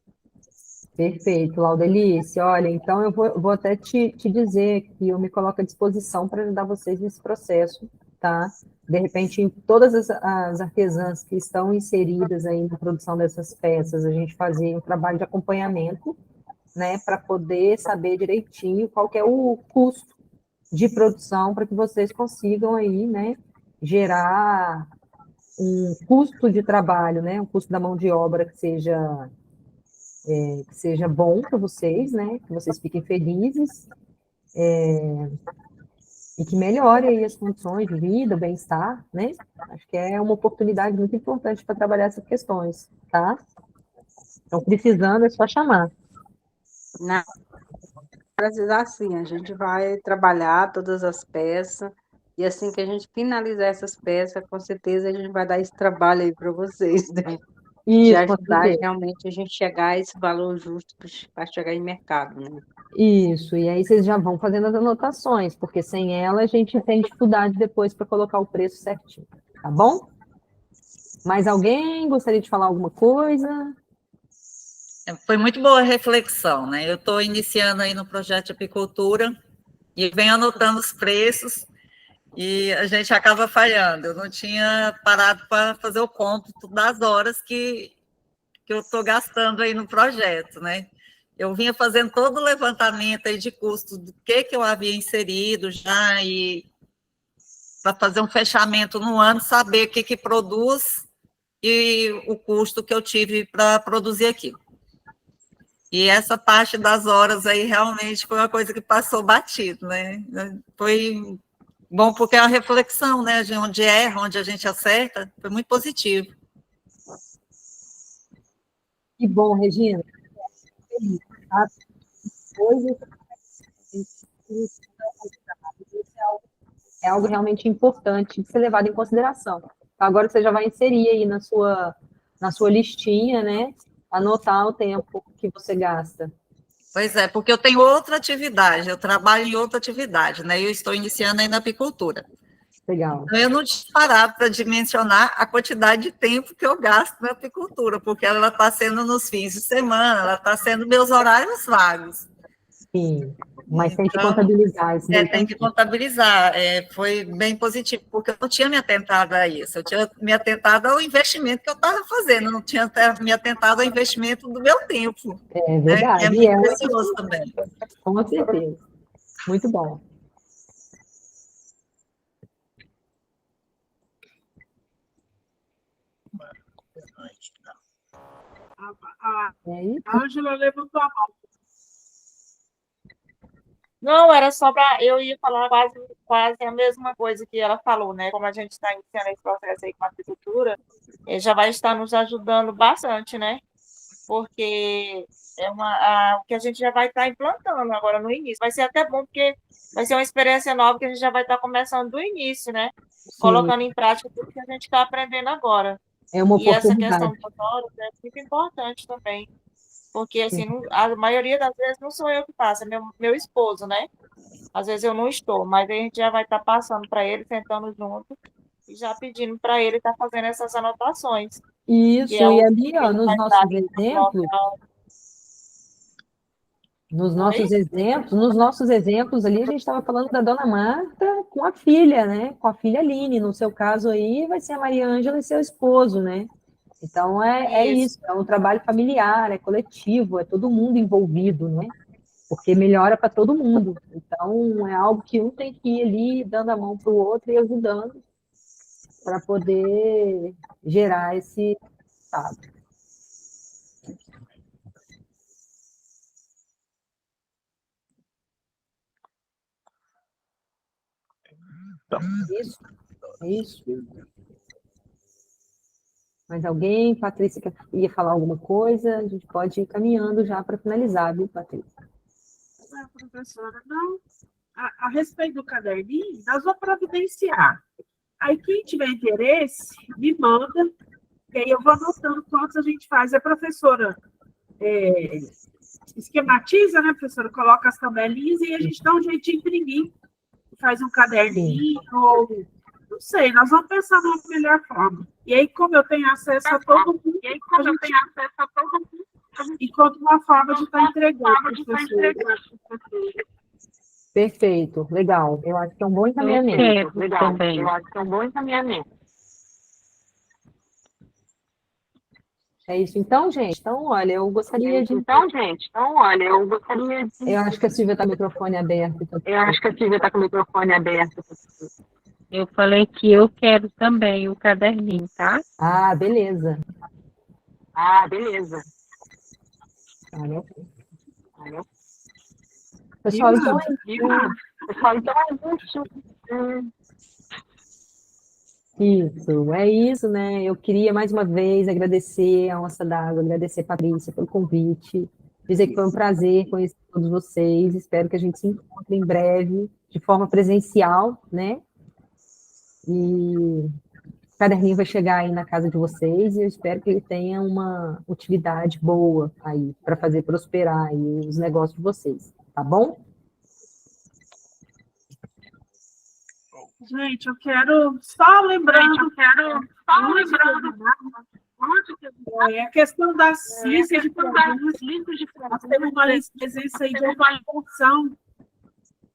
S1: perfeito, Laudelice. Olha, então eu vou até te dizer que eu me coloco à disposição para ajudar vocês nesse processo, tá? De repente, todas as artesãs que estão inseridas aí na produção dessas peças, a gente fazer um trabalho de acompanhamento, né, para poder saber direitinho qual que é o custo de produção para que vocês consigam aí, né, gerar um custo de trabalho, né, um custo da mão de obra que seja bom para vocês, né, que vocês fiquem felizes e que melhore aí as condições de vida, bem-estar, né? Acho que é uma oportunidade muito importante para trabalhar essas questões, tá? Então, precisando, é só chamar.
S6: Na precisar sim, a gente vai trabalhar todas as peças, e assim que a gente finalizar essas peças, com certeza a gente vai dar esse trabalho aí para vocês, né? De
S1: Isso, com
S6: ajudar
S1: certeza.
S6: realmente a gente chegar a esse valor justo para chegar em mercado, né?
S1: Isso, e aí vocês já vão fazendo as anotações, porque sem ela a gente tem dificuldade depois para colocar o preço certinho, tá bom? Mais alguém gostaria de falar alguma coisa?
S8: Foi muito boa a reflexão, né? Eu estou iniciando aí no projeto de apicultura e venho anotando os preços e a gente acaba falhando. Eu não tinha parado para fazer o cômputo das horas que eu estou gastando aí no projeto, né? Eu vinha fazendo todo o levantamento aí de custos do que eu havia inserido já e para fazer um fechamento no ano, saber o que produz e o custo que eu tive para produzir aquilo. E essa parte das horas aí realmente foi uma coisa que passou batido, né? Foi bom porque é uma reflexão, né? De onde erra, onde a gente acerta, foi muito positivo.
S1: Que bom, Regina. Feliz, tá? Coisas é algo realmente importante de ser levado em consideração. Agora você já vai inserir aí na sua listinha, né? Anotar o tempo que você gasta.
S8: Pois é, porque eu tenho outra atividade, eu trabalho em outra atividade, né? Eu estou iniciando aí na apicultura.
S1: Legal.
S8: Então, eu não tinha parado para dimensionar a quantidade de tempo que eu gasto na apicultura, porque ela está sendo nos fins de semana, ela está sendo meus horários vagos.
S1: Sim, mas tem que
S8: Então,
S1: contabilizar isso daí
S8: tem que contabilizar. Foi bem positivo, porque eu não tinha me atentado a isso. Eu tinha me atentado ao investimento que eu estava fazendo, eu não tinha me atentado ao investimento do meu tempo.
S1: É
S8: Né?
S1: verdade.
S8: É muito precioso também.
S1: Com certeza. Muito bom. É isso?
S2: A Ângela levantou a mão.
S9: Não, era só para. Eu ia falar quase a mesma coisa que ela falou, né? Como a gente está iniciando esse processo aí com a agricultura, já vai estar nos ajudando bastante, né? Porque o que a gente já vai estar implantando agora no início. Vai ser até bom, porque vai ser uma experiência nova que a gente já vai estar começando do início, né?
S1: Sim,
S9: Colocando em prática tudo que a gente está aprendendo agora.
S1: é uma
S9: E essa
S1: oportunidade.
S9: questão das horas é muito importante também. Porque, assim, a maioria das vezes não sou eu que faço, é meu esposo, né? Às vezes eu não estou, mas a gente já vai estar passando para ele, sentando junto, e já pedindo para ele estar fazendo essas anotações. Que
S1: Isso,
S9: é
S1: e
S9: o
S1: ali,
S9: que
S1: ó,
S9: ele
S1: nos
S9: vai estar
S1: nossos
S9: ali no
S1: exemplos,
S9: local.
S1: nos nossos exemplos ali, a gente estava falando da dona Marta com a filha, né? Com a filha Aline. No seu caso aí, vai ser a Maria Ângela e seu esposo, né? Então, é isso, é um trabalho familiar, é coletivo, é todo mundo envolvido, né? Porque melhora para todo mundo. Então, é algo que um tem que ir ali dando a mão para o outro e ajudando para poder gerar esse resultado.
S3: Então,
S1: Isso, é isso. Mais alguém? Patrícia ia falar alguma coisa? A gente pode ir caminhando já para finalizar, viu, Patrícia?
S2: Professora, não. A respeito do caderninho, nós vamos providenciar. Aí, quem tiver interesse, me manda, e aí eu vou anotando quantos a gente faz. A professora esquematiza, né, professora? Coloca as tabelinhas e a gente dá um jeitinho de imprimir. Faz um caderninho, ou não sei, nós vamos pensar numa melhor forma. E aí, como eu tenho acesso a todo mundo, encontra uma forma de estar entregando, professora.
S1: Perfeito, legal. Eu acho que é um bom encaminhamento.
S5: Também.
S1: Eu acho que é um bom encaminhamento. É isso então, gente. Então, olha, eu gostaria de. Eu acho que a Silvia está com o microfone aberto.
S5: Eu falei que eu quero também o caderninho, tá?
S1: Ah, beleza. Olha. Pessoal, então é isso, é isso, né? Eu queria mais uma vez agradecer a Onça d'Água, agradecer a Patrícia pelo convite, dizer que foi um prazer conhecer todos vocês, espero que a gente se encontre em breve, de forma presencial, né? E o caderninho vai chegar aí na casa de vocês e eu espero que ele tenha uma utilidade boa aí, para fazer prosperar aí os negócios de vocês, tá bom?
S2: Gente, eu quero só lembrando a questão das listas de produtos. Nós temos uma lista de presença aí de avaliação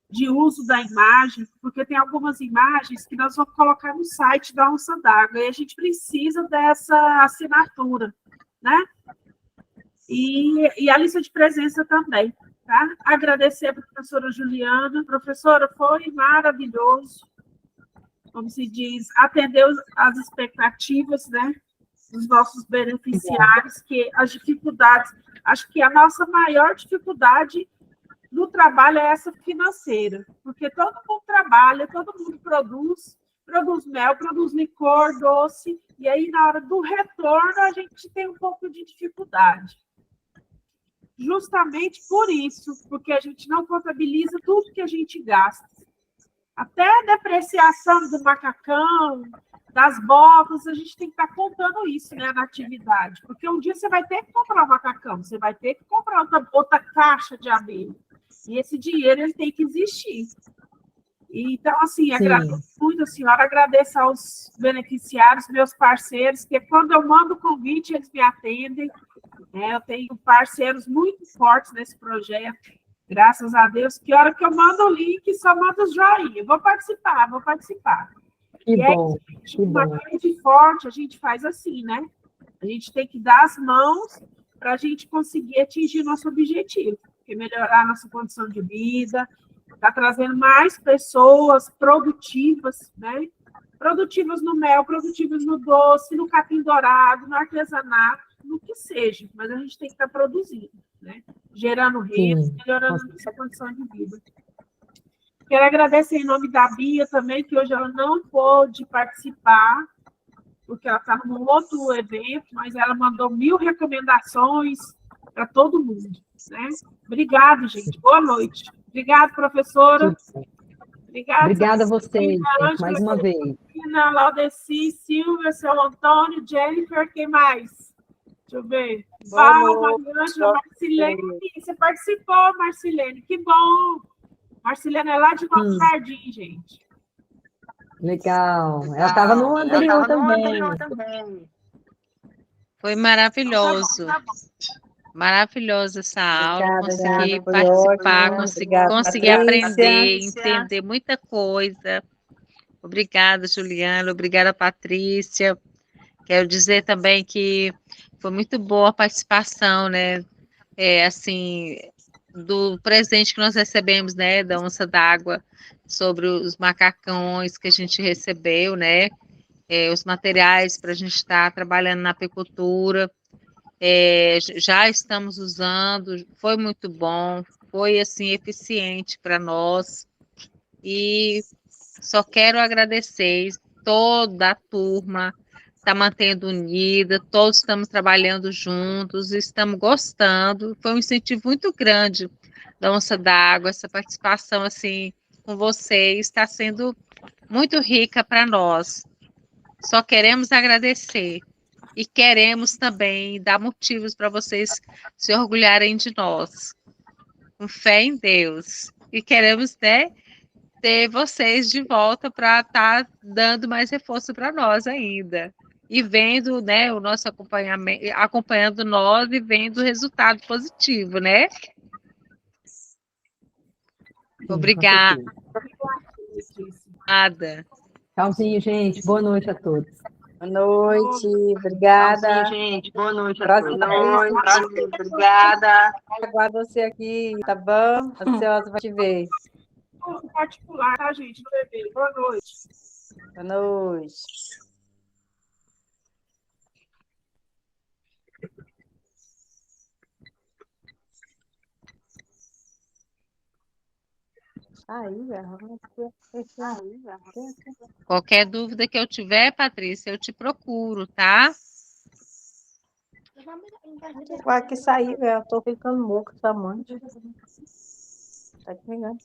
S2: de uso da imagem, porque tem algumas imagens que nós vamos colocar no site da Onça d'Água, e a gente precisa dessa assinatura, né? E a lista de presença também, tá? Agradecer a professora Juliana. Professora, foi maravilhoso, como se diz, atendeu as expectativas, né, dos nossos beneficiários, que as dificuldades, acho que a nossa maior dificuldade no trabalho é essa financeira, porque todo mundo trabalha, todo mundo produz mel, produz licor, doce, e aí na hora do retorno a gente tem um pouco de dificuldade. Justamente por isso, porque a gente não contabiliza tudo que a gente gasta. Até a depreciação do macacão, das botas, a gente tem que estar contando isso, né, na atividade. Porque um dia você vai ter que comprar um macacão, você vai ter que comprar outra caixa de abelha. E esse dinheiro ele tem que existir. Então, assim, agradeço muito a senhora, agradeço aos beneficiários, meus parceiros, que quando eu mando o convite, eles me atendem. Eu tenho parceiros muito fortes nesse projeto. Graças a Deus, que hora que eu mando o link, só manda os joinha. Vou participar.
S1: Que bom, que
S2: uma
S1: bom.
S2: rede forte, a gente faz assim, né? A gente tem que dar as mãos para a gente conseguir atingir nosso objetivo, que é melhorar a nossa condição de vida, está trazendo mais pessoas produtivas, né? Produtivas no mel, produtivas no doce, no capim dourado, no artesanato, no que seja, mas a gente tem que estar produzindo, né? Gerando renda, melhorando a nossa condição de vida. Quero agradecer em nome da Bia também, que hoje ela não pôde participar, porque ela está num outro evento, mas ela mandou 1000 recomendações para todo mundo, né? Obrigado, gente. Boa noite. Obrigado, professora.
S1: Obrigada a vocês, gente, mais uma vez.
S2: Laudeci, Silvia, seu Antônio, Jennifer, quem mais? Deixa eu ver. Marcilene, você participou, Marcilene, que bom. Marcilene é lá de Novo Jardim, gente.
S1: Legal. Ela estava no anterior também.
S4: Foi maravilhoso. Maravilhosa essa aula, consegui participar, consegui aprender, entender muita coisa. Obrigada, Juliana, obrigada, Patrícia. Quero dizer também que foi muito boa a participação, né? Assim, do presente que nós recebemos, né, da Onça d'Água, sobre os macacões que a gente recebeu, né? Os materiais para a gente estar trabalhando na apicultura. Já estamos usando, foi muito bom, foi assim eficiente para nós e Só quero agradecer toda a turma, está mantendo unida, todos estamos trabalhando juntos, estamos gostando. Foi um incentivo muito grande da Onça d'Água, essa participação assim com vocês está sendo muito rica para nós. Só queremos agradecer e queremos também dar motivos para vocês se orgulharem de nós, com fé em Deus. E queremos, né, ter vocês de volta para estar dando mais reforço para nós ainda. E vendo, né, o nosso acompanhamento, acompanhando nós e vendo o resultado positivo, né? Obrigada.
S1: Tchauzinho, gente. Boa noite a todos.
S6: Boa noite, obrigada.
S1: gente. Boa noite
S6: Próxima vez,
S1: Obrigada.
S6: aguardo você aqui, tá bom? Ansiosa para te ver.
S2: Curso particular, tá, gente? No bebê. Boa noite.
S6: Boa noite. Aí, velho.
S4: Qualquer dúvida que eu tiver, Patrícia, eu te procuro, tá?
S6: Agora que sair, velho. Eu tô ficando louca, tá, mãe? Tá te ligando.